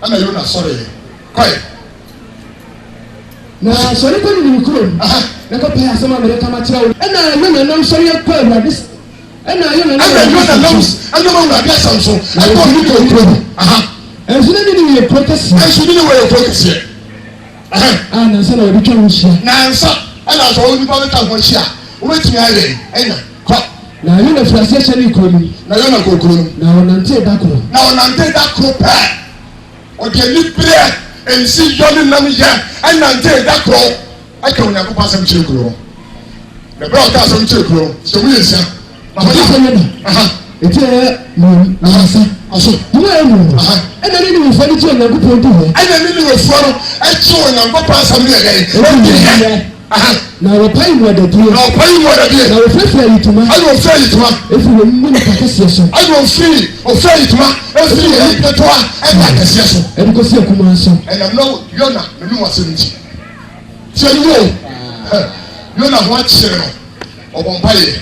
ɛna yona sɔre kɔɛ na sɔre kɔ ne ne wɔ kurom na kɔpɛ asɛm a mɛde kama kyerɛ wo ɛna yona nam sɔre kɔ awurade ɛna yona nam awurade asɛm so ɛkɔ ne wɔ kurom ɛnso ne ne yɛ kuro kɛseɛ ɛnso ne wɔ kuro kɛseɛ a nansa na wɔde twa ho hyia nansa ɛna sɛ wɔn nipa bɛka ho hyia wɔbɛtumi ayɛ ɛna kɔ na yona firi aseɛ hyɛ ne kuro no na yona kɔ kuro no na ɔnante da koro na ɔnante da koro pɛɛ ɔde ani berɛ nsi yɔ ne nam yɛ ɛnante da koro ɛka onyankopɔn asɛm kyerɛ kuro no na berɛ ɔka asɛm kyerɛ kuro no sɛ woyɛ nsia na ɔyɛ yona eti yɛ nansa ɔso wɔn a ɛmu no ɛna ne ne wofɔ ne kyerɛ onyankopɔn di hɔ ɛna ne ne wɔfoɔ no ɛkyerɛ onyankopɔn asɛm ne yɛ ɔdi yɛ na wɔpae mu ɔdadie na ɔpae mu ɔdadie na wɔfirafira ayitoma ɛna ɔfira ayitoma efiri wɔn mu nipa kɛseɛ so ɛna ɔfira ayitoma efiri wɔn ketewa ɛna kɛseɛ so ɛde kɔsi akuma so ɛnam na yona n'anim asɛm nti tiɛ ni wo yona ho akyerɛ no ɔbɔ mpaeɛ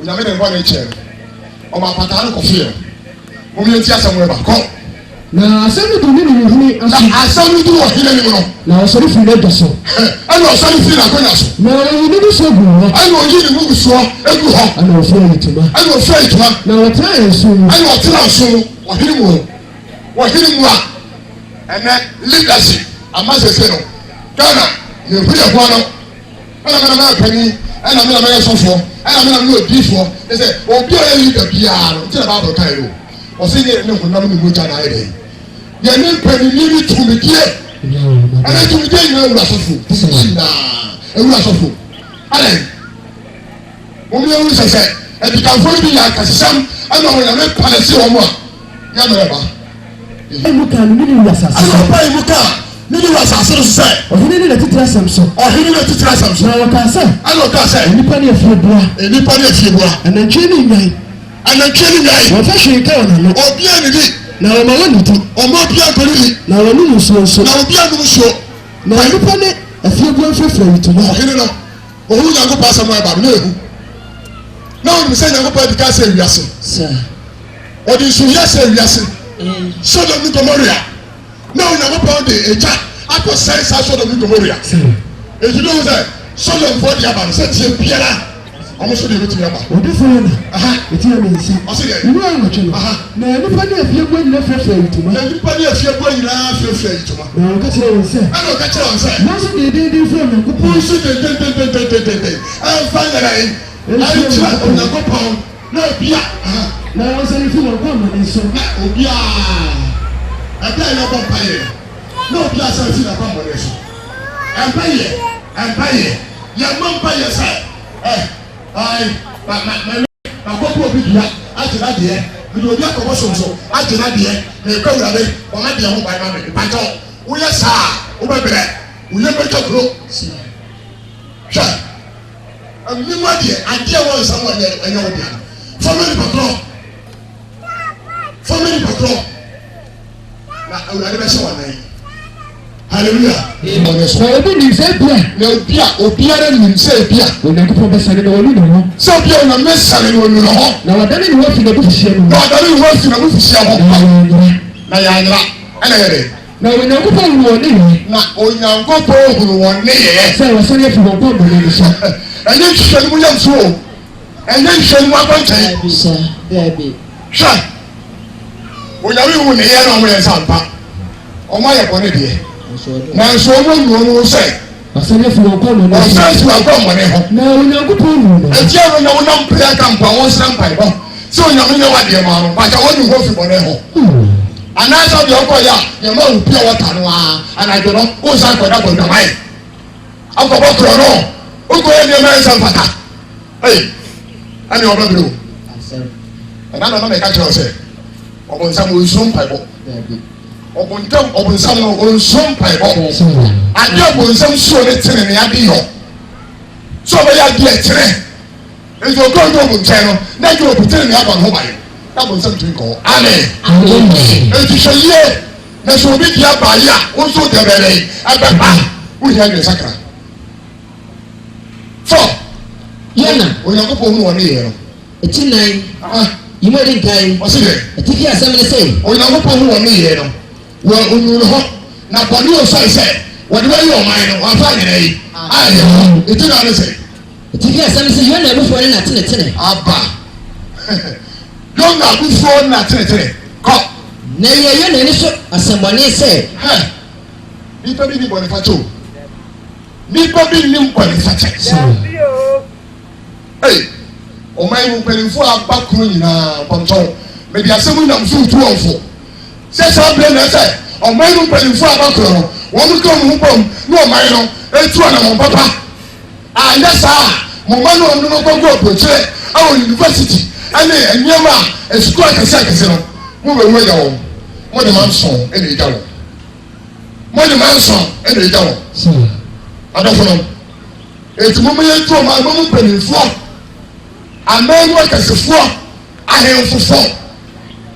onyame de nkɔ ne kyerɛ no ɔma apataa no kɔfeɛ wɔn yɛn ti asɛm wɔ ba kɔ na asɛm no do ne ne huni aso na asɛm no do wɔ hene nim no na ɔsɔre firi n'agya so ɛna ɔsɔre firi n'akonnwa so na ɔyi ne mu so gu hɔ ɛna ɔyi ne mu soɔ egu hɔ ɛna ɔfira ayitoma ɛna ɔfira ayitoma na ɔtena yɛn so mu ɛna ɔtena nso mu ɔhene mu a ɛnɛ leadership ama sese no Ghana ne hu yɛ hɔ no ɛna mena mɛ panyin ɛna mena mɛ yɛ sɔfoɔ ɛna mena mɛ odiifoɔ ɛsɛ obi a ɔyɛ leader biara no ntina baabɔ kan yi o ɔsi ne ne honam ne mogya na ayɛ dɛ yɛ ne mpanyin ne tumidie ɛna tumidie nyinaa ewura sɔfo nyinaa ewura sɔfo ɛna wɔn yɛ wuli sɛsɛ ɛdikanfo bi yɛ akasisɛm ɛna wɔn yɛ mɛ palɛsi wɔn a yɛ mɛ ba. ɛmu kan ne ne wura asase so ɛna ɔpa emu kan ne ne wura asase no sɛ ɔhene ne na titiri asɛm so ɔhene ne titiri asɛm so na wɔka sɛ ɛna ɔka sɛ nipa ne efie bua nipa ne efie bua anantwie ne nyan anantwie ne nyan wɔfa hwee ka wɔn ano obiara ne di na wɔn wɔn ne di ɔmo obiara nkɔ ne di na wɔn ne nsuo nso na obiara nom nsuo na nipa ne efie bua mfirafira ayitoma ɔhene no ohun nyankopɔn asɛm ayɛ ba no ehu na wɔn sɛ nyankopɔn adi ka sɛ ewiase ɔde nsuhia sɛ ewiase Sodom ne Gomorrah na onyankopɔn de egya akɔ sɛn saa Sodom ne Gomorrah eti no sɛ Sodom fo de aba no sɛ tie biara ɔmo so de bi ti yaba odi fún eti na mi nsi ɔsi yɛ ìwé àwọn ọ̀tún na nípa ní efie gbọ́ nyina fẹ́fẹ́ ìtumọ̀ na nípa ní efie gbọ́ nyina fẹ́fẹ́ ìtumọ̀ na ọ̀ka kyerɛ wọn sɛ ɛna ɔka kyerɛ wɔn sɛ n'asọ dèédéé fún ọ̀nàkópọ̀ nso tentententententente ɛnfa nyina yi ɛnkyerɛ ɔnyankopɔn na obia na wọn sɛ efi wọn kọ́ ọ̀nà ní nsọ na obia ɛdá yɛ ɔbɔ mpa yɛ na obia sɛ efi na kọ́ ọmọ ní so ɛmpa yɛ yɛ mma mpa yɛ sɛ akɔkɔ obi dua agyina deɛ mede obi akɔbɔ sonso agyina deɛ na ɛkɔ awurade ɔma deɛ ho ban ma me mpakyɛ woyɛ saa wobɛbrɛ woyɛ bɛtwa kuro hwɛ amnimu adeɛ adeɛ wɔ nsɛm wɔ ɛnyɛ wo dea fɔmɛ nipa korɔ na awurade bɛhyɛ wɔ nan hallelujah na obi nim sɛ bia na obiara nim sɛ bia onyankopɔn bɛsane na wɔnu ne ho sɛ obia onyame sane na ɔnu ne ho na wɔdane ne ho afi n'abufuhyia mu na ɔdane ne ho afi n'abufuhyia ho na yɛanyera ɛna yɛde na onyankopɔn hu wɔn ne yɛ na onyankopɔn hunu wɔn ne yɛ sɛ wɔsane afi wɔn kɔ ɔmɔne no so ɛnyɛ nhwehwɛ no mu yam so o ɛnyɛ nhwehwɛ no mu akɔnkyɛn hwɛ onyame hu ne yɛ na ɔmo yɛ nsa mpa ɔmo ayɛ bɔne deɛ nanso ɔmo nnuro no sɛ wɔsane afi wɔn kɔ ɔmɔne no so ɔsane afi wɔn kɔ ɔmɔne ho na onyankopɔn hu no ɛti ɛno na wonam pere aka mpa wɔn sra mpaebɔ sɛ onyame nyɛ wadeɛ ma no bata wɔne ho fi bɔne ho anaasɛ deɛ ɔkɔ yɛ a yɛma wo pia wɔta no a anadwo no wosan kɔda bɔdwaman akɔbɔ korɔ no wokɔyɛ nneɛma ɛnsa mfata ɛne ɔbɛbrɛ o ɛna na mɛka kyerɛ wo sɛ ɔbɔnsam ɔnsuo mpaebɔ ɔbɔnsam no ɔnsuo mpaebɔ ade ɔbɔnsam suo ne tene ne ade yɔ sɛ ɔbɛyɛ adeɛ tene nti ɔkɔɔ ne ɔbu nkyɛn no na adwene ɔbu tene ne aba ne ho bae na ɔbɔnsam tumi kɔ amen enti hwɛ yie na sɛ obi di aba yi a wo nso dɛbɛrɛ ɛbɛba wohia ne sakra fɔ yɛna onyankopɔn hu wɔ ne yɛ no eti nan yimu edi nkan ɔsi dɛ eti fi asɛm ne sɛ onyankopɔn hu wɔ ne yɛ no wɔ onuru hɔ na bɔne osɔre sɛ wɔde bɛyɛ ɔman no wafa nyina yi ayɛ hɔ eti na ne sɛ eti fi asɛm ne sɛ yɛna abufuo ne na tenetene aba yɔn na abufuo na tenetene kɔ na yɛna ani so asɛmbɔne sɛ nipa bi ni bɔne fakyɛ o nipa bi ni bɔne fakyɛ ɔman mu mpanimfoɔ aba kuro nyinaa pɔntɔn mɛdi asɛm nam so tu wɔn fo sɛ saa bere na sɛ ɔman mu mpanimfoɔ aba kuro no wɔn ka wɔn ho bɔm na ɔman no etu ɔnam papa anyɛ saa mo ma no ɔno no kɔkɔ aburokyerɛ awɔ university ɛne nneɛma a esukuu akɛse no mo bɛ mu agya wɔn mo de ma nsɔn ɛna egya wɔn mo de ma nsɔn ɛna egya wɔn adɔfo no etu mo yɛ tu ɔman mo mpanimfoɔ aman mu akɛsefoɔ ahemfofoɔ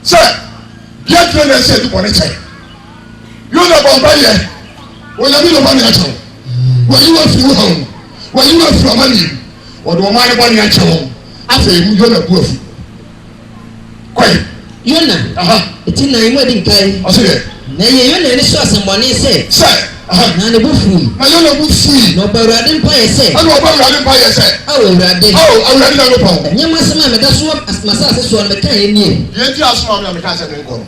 sɛ biatire na ɛsɛ ɛdi bɔne kyɛn yóò na bɔ mba yɛ wɔnyame na ɔma ne akyɛ wɔn wɔyi wɔ firi hɔ wɔyi wɔ firi ɔma ne yɛ wɔde ɔma ne bɔ ne akyɛ wɔn afei mu yóò na bu afu kɔɛ. yóò eti na yimu edi nkan ɔsi yɛ na yɛ yóò na ani so asɛmbɔne sɛ na ne bo firi na yóò na bu firi na ɔba awurade mpa yɛ sɛ ɛna ɔba awurade mpa yɛ sɛ awo awurade awurade na ló pɔn. ɛnyɛma asɛm a mɛda so masase soɔ no mɛka yɛ nie yɛn ti asom a mi a mi ka sɛ mi nkɔ no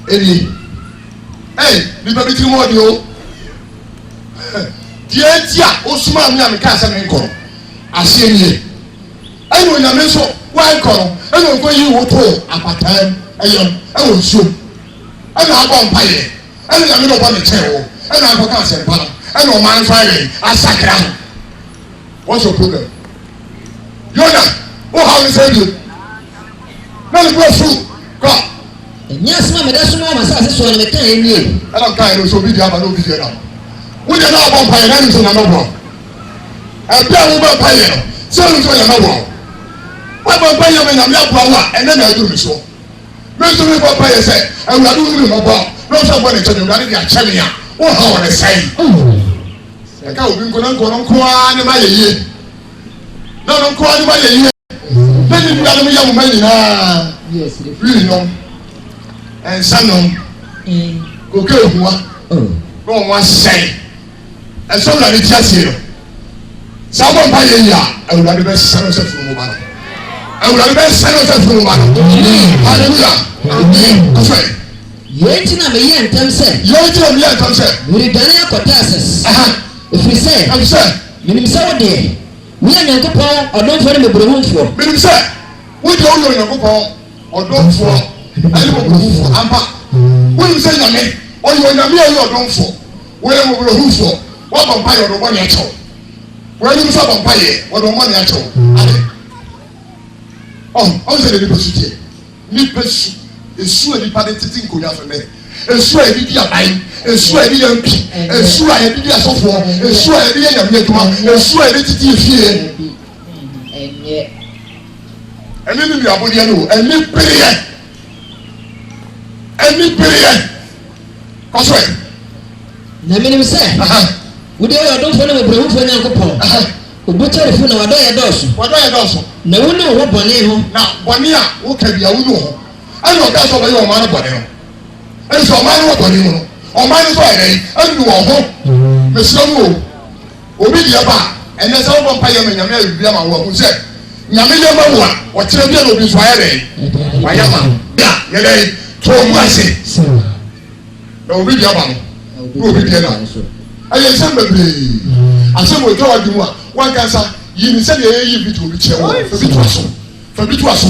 eni nipa bi ti mu ɔdi o deɛ ti a o suma mi a mi ka sɛ mi nkɔ no aseɛ nie ɛna onyame nso wɔn nkɔ no ɛna nkɔ yi wo to apatan ɛyɛ ɛwɔ nsuo ɛna abɔ mpa yɛ ɛna nyame na ɔbɔ ne kyɛn wɔ ɛna akɔka asɛmpa no ɛna ɔman nso ayɛ asakra ho what's your problem yona wo ha ne sɛ bi na ne bɔ furu kɔ ɛnyɛ asɛm a mɛda so masase soɔ no mɛka yɛ nie ɛna nka yɛ no so obi di aba na obi di ɛna wogya na abɔ mpa yɛ na ne nso na nɔbɔ ɛbi a wobɛ mpa yɛ no sɛ ne nso yɛ nɔbɔ wobɛ mpa yɛ ma nyame aboa wo a ɛnɛ na aduru mi so me nso mi bɔ mpa yɛ sɛ awurade wo ne nɔbɔ na ɔsɛ bɔ ne kyɛ ne awurade de akyɛ me a wo ha wɔ ne sɛn ɛka obi nkɔnɔ ne ma yɛ yie na ɔno nkoa ne ma yɛ yie na ne nua no mo yɛ mo ma nyinaa wii nom ɛnsa nom koke ehua na wɔn asɛn ɛsɛ ɔwura ne ti aseɛ no sábà mpa yẹ yà awurade bẹ sanu sẹ funu mu ba no awurade bẹ sanu sẹ funu mu ba no hallelujah amen kọfẹ. yẹn ti na mi yẹ ntẹm sẹ. yẹn ti na mi yẹ ntẹm sẹ. wuli dani akɔta asɛs. efiri sɛ. efiri sɛ. minimisɛ wo deɛ wúyẹ nyankopɔn ɔdɔnfɔ ne mɛburohunfɔ. minimisɛ wúyẹ wúyẹ nyankopɔn ɔdɔnfɔ ɛne mɛburohunfɔ ampa wúyẹ sɛ nyame ɔyɛ onyame a ɔyɛ ɔdɔnfɔ wúyɛ mɛburohunfɔ wɔbɔ mpa yɛ ɔdɔnfɔ ne ɛkyɛw wúyɛ nimu sɛ ɔbɔ mpa yɛ ɔdɔnfɔ ne ɛkyɛw ade ɔnsɛ de nipa su tiɛ nipa su esu a nipa de tete nkonnwa fɛ mɛ esu a yɛde di aban esu a yɛde yɛ mpi esu a yɛde di asɔfoɔ esu a yɛde yɛ nyame adwuma esu a yɛde tete efie ɛne ne nua abodeɛ no ɛne pereɛ kɔsɔɛ. na menim sɛ wode ɔyɛ ɔdomfoɔ ne mɛburohunfoɔ nyankopɔn obokyɛrefo na wadɔyɛ dɔɔso na wo ne wo ho bɔne ho na bɔne a woka bia wo ne ho ɛne ɔka sɛ ɔbɛyɛ ɔma no bɔne no ɛne sɛ ɔma no wɔ bɔne mu no ɔma no sɛ ɔyɛ dɛn ɛne wɔ ho mesrɛ mu o obi deɛ ba a ɛnɛ sɛ wobɔ mpa yɛ ma nyame ayɛ bibia ma wo ahu sɛ nyame yɛ ma wo a ɔkyerɛ bia na obi nso ayɛ dɛn wayɛ ma bia yɛ dɛn to mu ase na obi deɛ ba no na obi deɛ na ɛyɛ nsɛm bebree asɛm wɔ tɔwa di mu a wankasa yi ni sɛdeɛ yɛyɛ bi to obi kyerɛ wɔ fa bi to aso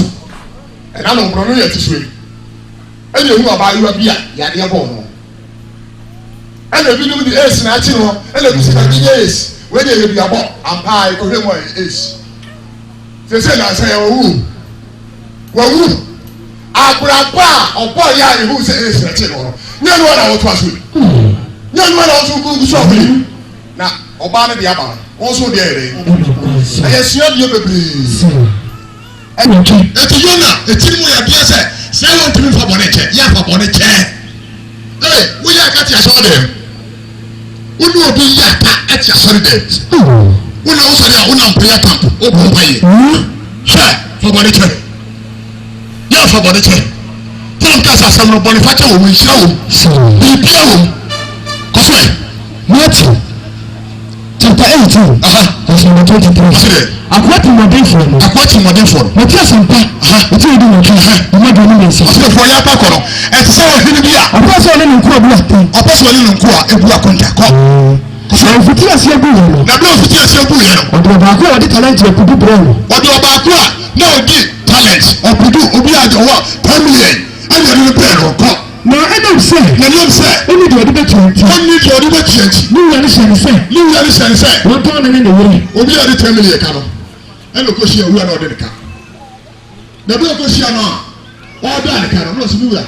ɛna no nkorɔ no yɛ ti so yi ɛna ehu abaayewa bi a yadeɛ bɔ no ɛna ebi nom de ace na akyi no ɛna ebi sika bi yɛ ace wei de yɛ bi abɔ ampaa ekɔhwɛ mu a ace sese na asɛ yɛ wɔwu akorapa a ɔbɔ yɛ a ehu sɛ ace na akyi no nyɛ no na wɔto aso yi nyɛ no na wɔto nkuku so ɔbɛyi na ɔbaa no de aba no wɔn nso deɛ yɛ dɛ ɛyɛ sua deɛ bebree eti yona eti mu yɛ deɛ sɛ sɛ wɔn tumi fa bɔne kyɛ yɛ afa bɔne kyɛ ee woyɛ akati asɔre dɛm wone obi yɛ ata ɛti asɔre dɛm wone wosɔre a wona mpɛyɛ kampo wobɔ mpa yɛ hwɛ fa bɔne kyɛ yɛ afa bɔne kyɛ tɛn kasa asɛm no bɔne fa kyɛ wɔ mu nhyira wɔ mu biribia wɔ mu kɔsɔ yɛ Matthew chapter 18 verse 23. Akwati mɔdenfoɔ no. Wɔte asɛmpa. Wɔte odi wɔtwe. Wɔma do ne nsa. Ɔsɛfoɔ yɛ apá kɔnɔ. Ɛte sɛ ɔhene bi a. Ɔpɛ sɛ ɔne ne nkuro bu atɛn. Ɔpɛ sɛ ɔne ne nkuro a ebu akonta kɔ. Na ofiti aseɛ gu yɛ no. Na bɛ ofiti aseɛ gu yɛ no. Ɔde ɔbaako a ɔde talent akudu brɛ no. Ɔde ɔbaako a na ɔdi talent ɔkudu obi a ɔwɔ 10 million ɛna ɔde ne brɛ no kɔ. Na ɛnam sɛ. Ɔne deɛ ɔde bɛtua nti. Ne wura ne hyɛ ne sɛ. Wɔntɔn ne ne wura. Obi a ɔde 10 million ka no. Ɛna ɔkɔhyia wura na ɔde ne ka. Na bi ɔkɔhyia no a ɔda ne ka no na ɔsɛ wura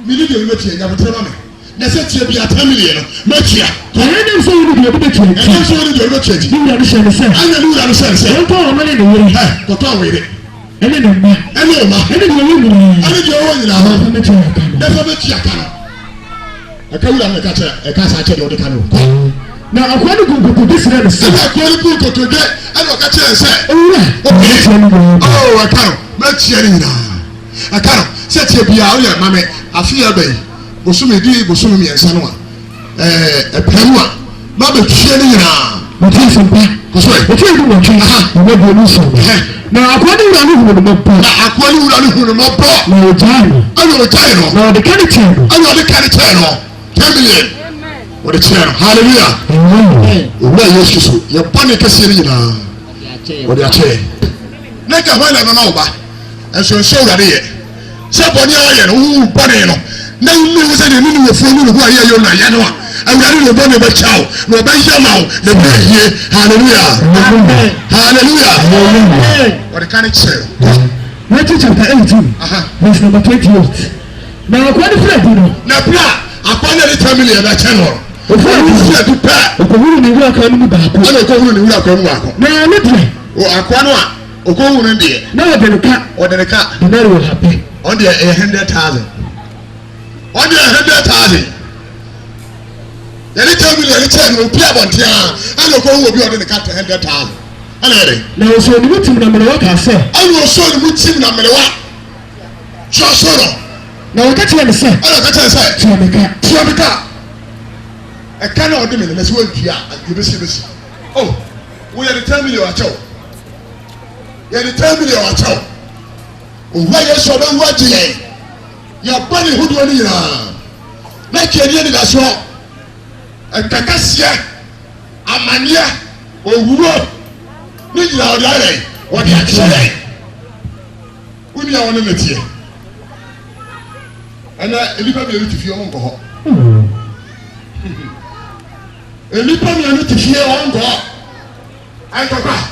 mini deɛ ɔde bɛtua nyabotere ma me. Na sɛ tie bi a 10 million no mɛtua. Ɛnam sɛ ɔne deɛ ɔde bɛtua nti. Ɛnam sɛ ɔne deɛ ɔde bɛtua nti. Ne wura ne hyɛ ne sɛ. Ɛna ne wura ne hyɛ ne sɛ. Wɔntɔn ɔno ne ne wura. Kɔtɔn wei de. Ɛne ne mma. Ɛne ɔma. Ɛne deɛ ɔwɔ nyinaa. Ɛne deɛ ɔwɔ nyinaa hɔ. Ɛfɛ bɛtua ka no. Ɛfɛ bɛtua ka no. Ɛka wura no ɛka sa kyɛ deɛ ɔde ka no. Na akwa ne gungugu bi srɛ no sɛ. Ɛna akwa ne gungugu de ɛna ɔka kyerɛ sɛ. Owura. Ɔbɛtua no nyinaa. Ɛka no mɛtua ne nyinaa. Ɛka no sɛ tie bia ɔyɛ mame afei ɛbɛyi bosomi mmiɛnsa no a ɛpɛ mu a ma bɛtua ne nyinaa. Wɔte asɛmpa. Kɔsɔre. Wɔte ebi wɔtwe. Ɔbɛ bu ɔno nsɛm. Na akwa ne wura ne hunu no mɔbɔ. Na akwa ne wura ne hunu no mɔbɔ. Na ɔgyae no. Ɛna ɔgyae no. Na ɔde ka ne kyɛn no. Ɛna ɔde ka ne kyɛn no. 10 million. Wɔde kyɛn no. Hallelujah. Owura Yesu so yɛ bɔ ne kɛseɛ ne nyinaa. Wɔde akyɛ. Ne ka hɔn na ɛno na ɔba. Ɛnso nso wura de yɛ. Sɛ bɔne a ɔyɛ no wowu bɔne no. Na imi wo sɛ ne ne wɔ fuo ne ho ayɛ yɛ na yɛ no a. Awurade ne bɔ ne bɛkyɛw na ɔbɛyɛ ma wo na bɛyie. Hallelujah. Hallelujah. Wɔde ka ne kyɛn. Matthew chapter 18 verse number 28. Na akwa ne fira di no. Na bra akwa ne 10 million na kyɛn no. Ofu a Ofu a dupa. Okohuru ne wura kan no mu baako. Ɛna okohuru ne wura kan mu baako. Na ne deɛ. O akwa no a okohuru ne deɛ. Na ɔde ne ka. Dinari wɔ hape. On deɛ 100,000. On deɛ 100,000. Yɛne 10 million ne kyɛn no obi abɔnten a ɛna okohuru obi ɔde ne ka 100,000. Ɛna yɛde. Na ɔsɔ ne mu tim na mmerewa ka sɛ. Ɛna ɔsɔ ne mu tim na mmerewa. Sɔsɔ Na wɔka kyerɛ ne sɛ. Ɛna ɔka kyerɛ sɛ. Tua me ka. Tua me ka. Ɛka na ɔde me na sɛ wɔntua yɛbɛsi. Oh We are the 10 million acho. You are the 10 million acho. Why you so don't watch it? Your body who do any make your name as well. A Kakasia, Amania, or Wuro, Nidra Dare, what you actually. We are on the material. And I live up to fear uncle. A little to fear uncle. I come back.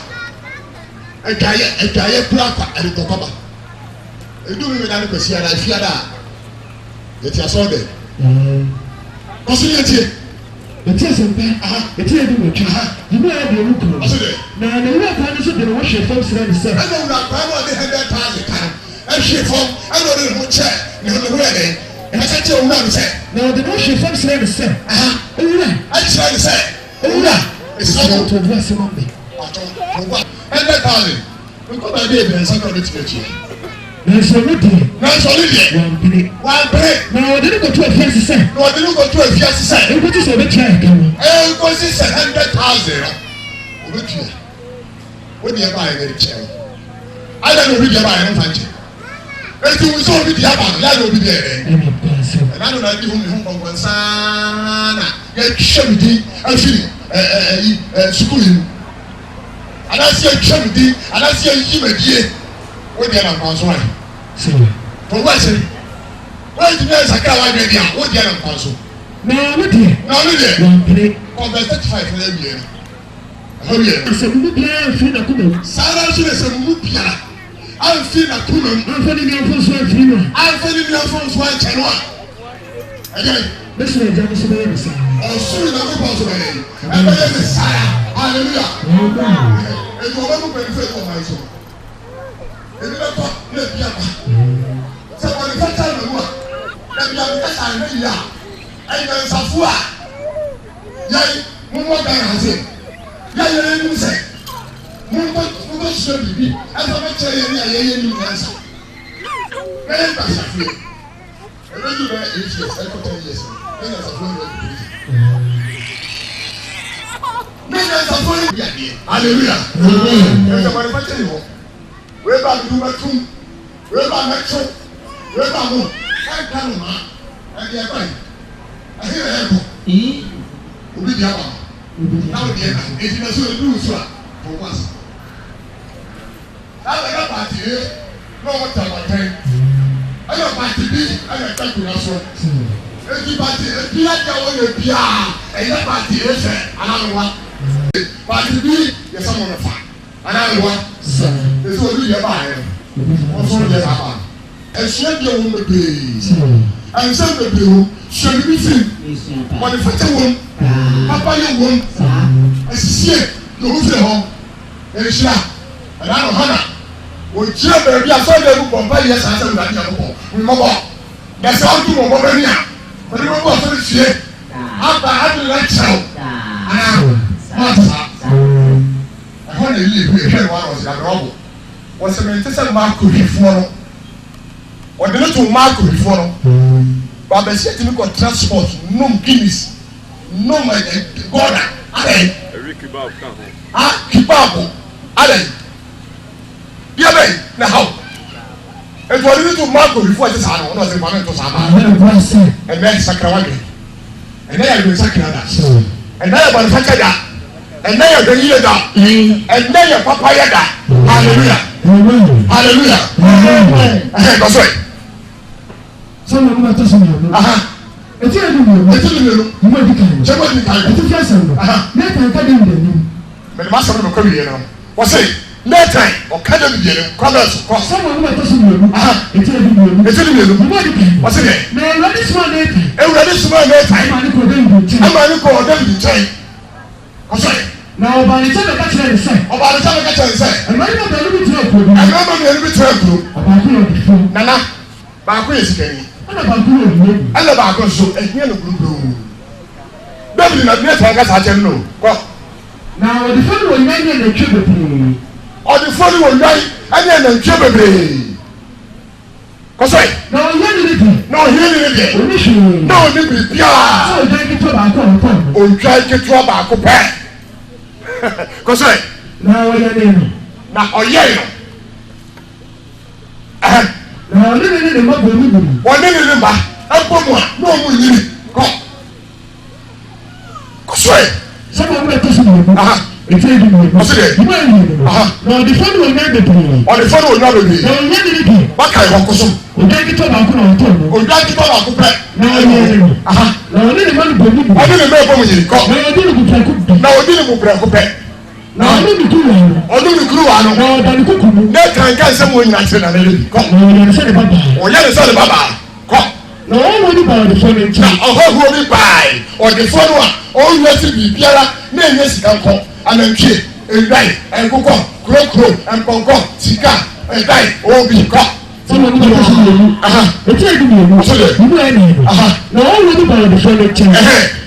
A guy, plaka, and a papa. You do me that because you are a fear that. It's your son there. Consider it is a bad, it is a good child. You know, I do look at now. The work I just did wash your folks and say, I don't know, I had that time. I shift from, I don't know, chair, no, the wedding. And I said, you know, say, now the wash your folks and say, I try to say, it's not to address him on me. And that time, we got my baby and something to get you. There's a meeting. Nice holiday. One break. No, I didn't go to a fiesta set. No, I didn't go to a fiesta set. It was a bit check. Oh, because it's 100,000. What do you buy a chair? I don't know if you buy an infant. If you saw me, that will be there. And I don't know if you home from Sana. Get Shamity, I feel schooling. And I see a Shamity, and I see a Jimmy. What do you have on one? For what? Why do you know a car like that? What do you have on? No, not here. No, not here. On the 35 for them here. Oh, yeah. It's a Mupia and Fina Kuno. Sarah is a Mupia. I'm Fina Kuno. I'm finding your first one, Fina. I'm finding your first one, Chanoa. Again, this is a Japanese. Oh, soon I'm going to say, and I am Messiah. Hallelujah. And you will benefit from my soul. Ebi bɛ tɔ ne bi aba sɛ wɔde fɛtɛ na mu a ɛbi a kasa ne yi a ɛyɛ nsafo a yɛyi mo mɔ dan ase yɛyɛ enim sɛ mo nkɔ sua biribi ɛfɛ bɛ kyerɛ yɛn ni a yɛyɛ enim nansa ɛyɛ nkasa fie ɛbɛ yi bɛ 8 years ɛkɔtɔ years ɛyɛ nsafo yɛ bɛ biribi ne yɛ nsafo yɛ bi adeɛ hallelujah ɛsɛ wɔde fɛtɛ yi hɔ. Weba dumatum, weba metro, weba mo, I can't and the other. I hear a help. Ubi Java. Now, if you must do so for once. That's a party here. No one time I can. I don't party B, I don't take you also. Every party, a Pia, a Pia, and party is another one. Party B, there's someone of fire. Another one. This will be your buyer. Also, the Abba. And share your woman please. And send the bill, shall be seen. But the father won't, Papa, you won't. I see the roof at home. And it's not. And I don't know. We cheer baby, I saw the book on by yes, I said that you remember. That's all to Mobonia. But you remember for the share. After having that child. I want to leave here. One was a robber. Was a mental mark before. Or the little mark before. But the city got transport, no guineas, no my God. Keep up. Allen. Yabe, now. And what did you mark before this? I don't know the moment to Sama. And then Sakrawagi. And then I will Sakra. And then I will Sakada. And then you're the Yada. And then your Papa Yada. Hallelujah. Hallelujah. That's right. Someone who has told me. It's a little. You might be kind. It's a person. Let me tell you. But the master of the career. What's it? Let time or Canadian colors. Someone who has told me. It's a little. What's it? No, this one. This one. I'm going to call them to change. What's it? Now, by the time I catch them, say, or by the time I catch them, say, and I remember the little trouble. I remember the little trouble. About Nana, Baku is getting. And about so, and you know, Baby, not yet, I guess I can know. Now, the phone will make the tribute. Or the phone will die, and then the tribute. No, hearing no, Nippy, yeah. So, thank you to our phone. Oh, try to trouble our compare. Cause na oya ne na ɔyɛ no na ɔne ne ma bɔ mu buru ɔne ne ma ɛbɔ mu a na ɔmo yiri kɔ kɔsɔɛ sɛbɛn mo ɛtɔ so mu efi edu mu ɔsi dɛ mu ayi mu na ɔde fɔni wɔ nyɛ bebree ɔde fɔni wɔ nyɛ bebree na ɔnyɛ ne bi baka yi hɔ koso ɔda kitɔ baako na ɔtɔ no ɔda kitɔ baako pɛ na ɔyɛ ne na ɔne ne ma no bɔ mu buru ɔne ne ma ɛbɔ mu yiri kɔ na ɔde ne buprɛko bi na ɔde ne buprɛko pɛ na ɔne ne kuru wa no ɔne ne kuru wa no na ɔda ne kuku mu ne kankan sɛ mo nyina kyerɛ na ne bi kɔ na ɔyɛ ne sɛ ne ba baa ɔyɛ ne sɛ ne ba baa kɔ na ɔwɔ ne ba ɔde fɔ ne na nkyɛn ɔhɔhoɔ bi baae ɔdefo no a ɔwura si biribiara na ɛnyɛ sika nkɔ anantwie ɛdwan ɛnkokɔ kurokuro ɛmpɔnkɔ sika ɛdwan ɔbi kɔ sɛbɛn mo ɛtɔ so mu eti edu mu mu mu ayi mu na ɔwɔ ne ba ɔde fɔ ne nkyɛn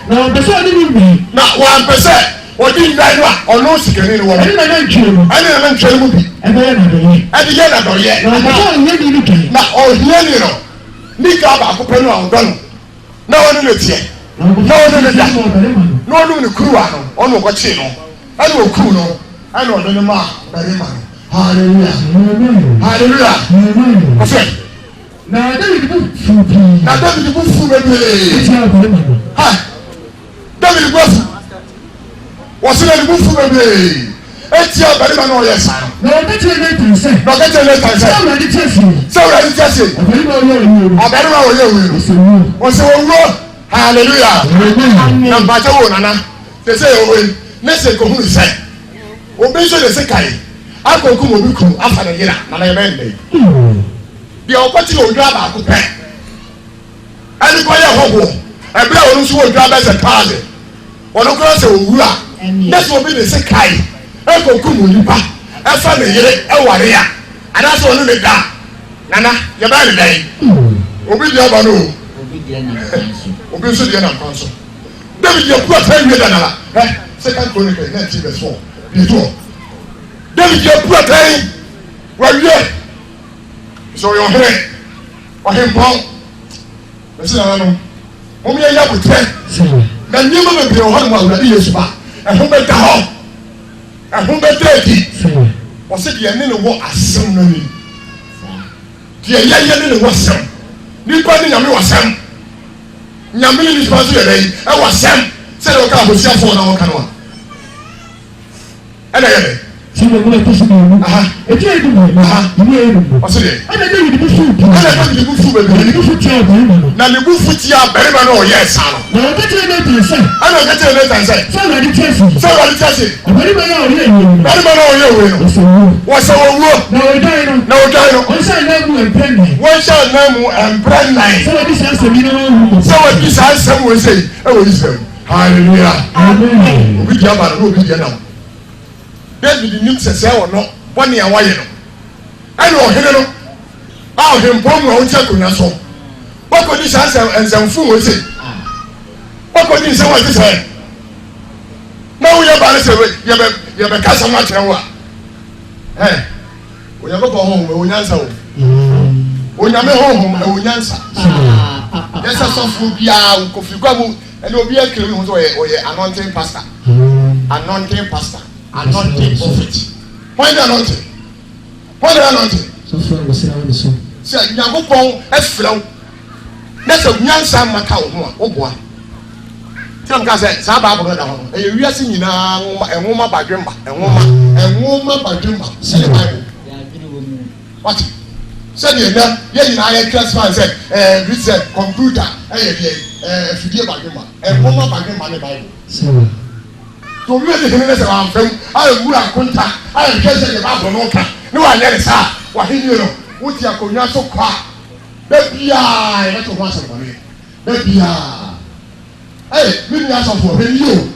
na ɔbɛ sɛ ɔde ne mu na wampɛ sɛ ɔde ndwan no a ɔno sikani no wɔ ɛne na ne ntwere mu ɛne na ntwere mu bi ɛbɛyɛ na dɔyɛ ɛde yɛ na dɔyɛ na ɔbɛ sɛ ɔnyɛ ne ne kan na ɔhia ni no nika baako pɛ no a ɔdɔ no na ɔne ne teɛ na ɔne ne da na ɔnom ne kuruwa no ɔne ɔkɔkyee no ɛne ɔkuru no ɛne ɔde ne ma barima no hallelujah hallelujah ɔfɛ na David bu fu pii na David bu fu bebree eti abarima no ha David bu fu wɔsi na ne bu fu bebree eti abarima na ɔyɛ saa no na ɔbɛ kyerɛ ne tan sɛ na ɔkɛ kyerɛ ne tan sɛ sɛ ɔwurade kyerɛ si sɛ ɔwurade kyerɛ si abarima ɔyɛ owuo no abarima ɔyɛ owuo no ɔsɛ owuo wɔsi owuo hallelujah na mpakyɛ wo nana te sɛ yɛ owe ne sɛ kohunu sɛ obi nso de se kae akɔkum obi kum afa ne yera na yɛ bɛn dɛ deɛ ɔkɔkye wɔ odwa baako pɛ ɛne kɔyɛ hɔhoɔ ɛberɛ a ɔno nso wɔ odwa bɛsɛ paade ɔno koraa sɛ ɔwu a ne sɛ obi de se kae ɛkɔkum onipa ɛfa ne yere ɛware a anaasɛ ɔno ne da nana yɛbɛn ne dɛn obi deɛ aba no o obi nso deɛ nam kwan so David yɛ kura tɛn wie da nana Second Chronicles 19:4 bietuɔ David yɛ kura tɛn wawie sɛ ɔyɛ ɔhene ɔhempɔn ɛsi nana no wɔn yɛ yɛ abotire na nneɛma bebree wɔ hɔ nom a Awurade Yesu ba ɛho bɛda hɔ ɛho bɛda adi ɔsɛ deɛ ne wɔ asɛm no ni deɛ yɛyɛ ne wɔ asɛm nipa ne nyame wɔ asɛm nyame ne nipa nso yɛ dɛ ɛwɔ asɛm sɛdeɛ ɔka abosiafoɔ na wɔka no a ɛna yɛ dɛ sɛbɛn mo ɛtɔ so mu eti edu mu mu ayi mu ɔsɛ deɛ ɛna David bu fu pii ɛna David bu fu na ne bebree bu tia abarima no na ne bu fu tia barima no ɔyɛ saa no na ɔbɛ kyerɛ ne tan sɛ ɛna ɔka kyerɛ ne tan sɛ sɛ ɔwurade kyerɛ si sɛ ɔwurade kyerɛ se abarima yɛ ɔyɛ owuo no barima no ɔyɛ owuo no ɔsɛ owuo wɔsɛ owuo na ɔdwan no na ɔdwan no ɔnhyɛ nan mu ɛmpɛ nnan wɔnhyɛ nan mu mprɛ nnan sɛ wɔde saa asɛm yi na wɔn hu mu sɛ wɔdi saa nsɛm wɔ sɛ ɛwɔ Israel hallelujah amen obi di ama no na obi di nam David nim sɛsɛ wɔ no bɔne a wayɛ no ɛne ɔhene no a ɔhempɔn mu a wotia akonnwa so wɔkɔdi saa nsɛmfo wɔ se wɔkɔdi nsɛm wɔ se sɛ na woyɛ ba no sɛ yɛbɛka sɛm akyerɛ wo a onyankopɔn honhom ɛwɔ nyansa wo onyame honhom ɛwɔ nyansa yɛsɛ sɔfoɔ biara nkɔfirikwa mu ɛne obi akiri mu sɛ ɔyɛ anointing pastor anointing pastor anointing prophet when the anointing sɔfo a wɔsira wɔn so sɛ nyankopɔn afirɛ wo na sɛ nyansa maka wo ho a woboa sɛ mka sɛ saa baabolo da hɔ no ɛyɛ wiase nyinaa nwoma badwemba nwoma badwemba ɛne bible wate sɛdeɛ nɛ yɛ nyinaa yɛ klasman sɛ bi sɛ computer ɛyɛ deɛ afidie badwemba nwoma badwemba ne bible to obi yɛ de hene ne sɛ wamfam ayɛ wura akonta ayɛ hwɛ sɛ yɛ baabolo no ka ne wanyɛ ne saa wahenie no wote akonnwa so kɔ a da biaa yɛbɛto ho asɛmmɔne da biaa me nua asɔfoɔ hwɛ ni o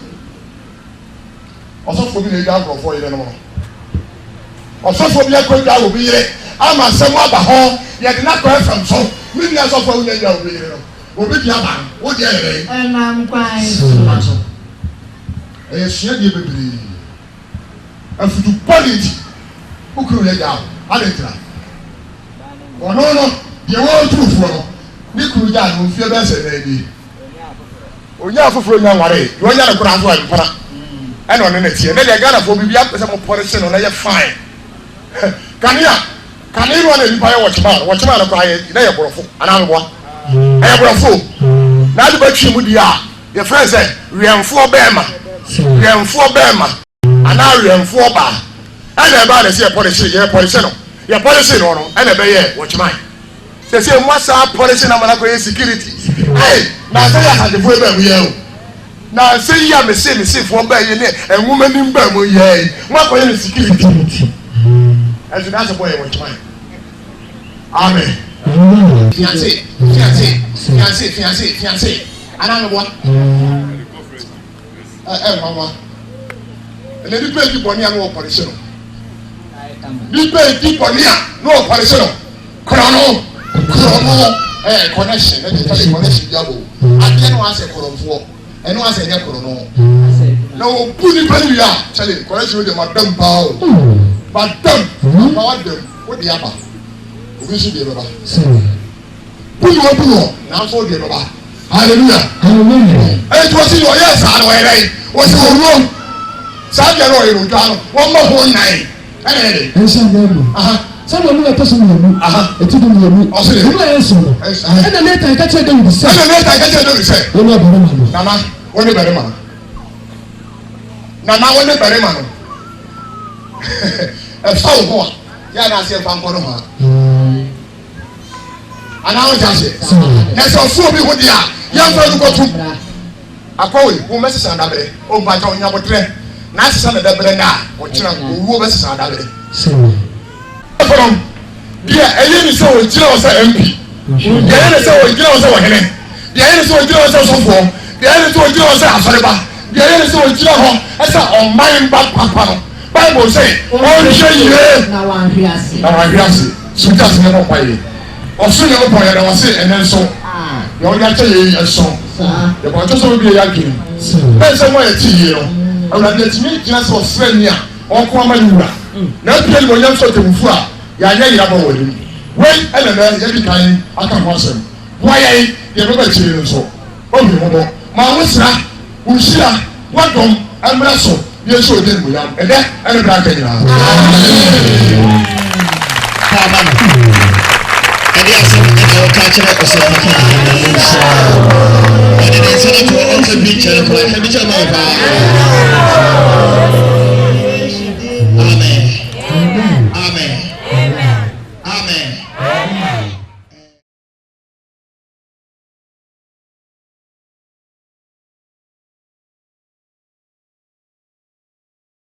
ɔsɔfoɔ bi na ɛdwa nkurɔfoɔ yere no mu no ɔsɔfoɔ bi akɔ dwa wɔ bi yere ama asɛm aba hɔ yɛde na kɔ ɛfam so me nua asɔfoɔ wonya dwa wɔ bi yere no obi dua ba no wodeɛ yɛrɛ ɛnam kwan so ɛyɛ sua deɛ bebree afutu bɔne nti wokuru yɛ gya wo ade tira ɔno no deɛ wɔn turufoɔ no ne kuru gya no mfie bɛsɛ na adi onya afoforɔ nya nware deɛ ɔnya ne kora nso a mpana ɛna ɔne ne tie ne deɛ Ghanafoɔ bibi apɛ sɛ mo polish no na yɛ fine kanea no na nipa yɛ wɔkyema no koraa yɛ na yɛ borɔfo anaa meboa ɛyɛ borɔfo na ade batwi mu di a yɛfrɛ sɛ wɛmfoɔ bɛɛma anaa wɛmfoɔ baa ɛna ɛbaa na sɛ yɛ polish no ɛna ɛbɛyɛ wɔkyema sɛ mo asa polish na mana kɔyɛ security na sɛ yɛ asadefoɔ bɛɛ mu yɛ o na sɛ yi a mesefoɔ bɛɛ yɛ ne ɛnwoma nim bɛɛ mu yɛ mo akɔyɛ ne security ɛnso na asɛ bɔ yɛ wɔkyema amen fiancé ana meboa mama ɛnɛ nipa edi bɔne a na wɔ polish no nipa edi bɔne a na wɔ polish no korɔ no connection ɛdi tali connection bi abo adeɛ no asɛ korɔmfoɔ ɛno asɛ nyɛ korɔ no na obu nipa ni wia tali connection bi de ma dam paa o ma dam o de aba obi nso de bɛba bunu nanso o de bɛba hallelujah ɛyɛ tí wọ́n si ɔyɛ saa na ɔyɛ dɛ wọ́n si owurɔ saa deɛ na ɔyɛ no dwa no wɔn mɔ ho nan ɛna yɛ de. ɛnhyɛn bɛɛ mu sábà mu yɛ tɛsán mu yɛ mu eti mu yɛ mu emu yɛ nsɛm ɛna n'eta yi kakyɛ David sɛ wɔn yɛ bɛrɛ ma no nana wɔn ne bɛrɛ ma no ɛfa wo ho a yɛ ana ase ɛfa nkɔ no ho a ana wɔn kyɛ ase ɛsɛ ɔfuo bi ho di a yɛnfɛ no kɔtum akɔwe wɔn bɛ sisan dabere o ba kyɛ ɔnyabotrɛ n'a sisan na dabere na ɔkyerɛ owuo bɛ sisan dabere. From deɛ ɛyɛ ni sɛ ɔgyina wɔ sɛ MP deɛ ɛyɛ ni sɛ ɔgyina wɔ sɛ ɔhene deɛ ɛyɛ ni sɛ ɔgyina wɔ sɛ ɔsɔfoɔ deɛ ɛyɛ ni sɛ ɔgyina wɔ sɛ asɔreba deɛ ɛyɛ ni sɛ ɔgyina hɔ ɛsɛ ɔman ba papa no Bible sɛ ɔnhwɛ yie na wanhwɛ ase sojaa sɛ ɛna ɔpa yie ɔso yɛ ɔpɔ yɛ na wɔse ɛnɛ nso yɛ ɔde akyɛ yɛ ɛso yɛ bɔ ɔtɔ sɛ ɔbi yɛ adwene bɛn sɛ wɔn yɛ ti yie no awurade ɛtumi gyina sɛ ɔsrɛ ni a ɔnko ama ne wura na apie ni wɔnyɛ nso tɛmufu a yànyɛ yìí abɔ wɔ anim wei ɛna nɛ yɛbi kan aka ho asɛm wɔyɛ yɛ bɛbɛ kyerɛ no nso ɔbi ho bɔ ma wosira wosira wadɔm ɛmrɛ so yɛ nso ɔdi nimu yam ɛdɛ ɛna bɛ aka nyinaa. paama no ɛdi asɛm ɛna ɔka kyerɛ ɔsɛ papa ɛdi ne nsa na to ɔka bi kyerɛ kora ɛbi kyerɛ ma ɔbaa.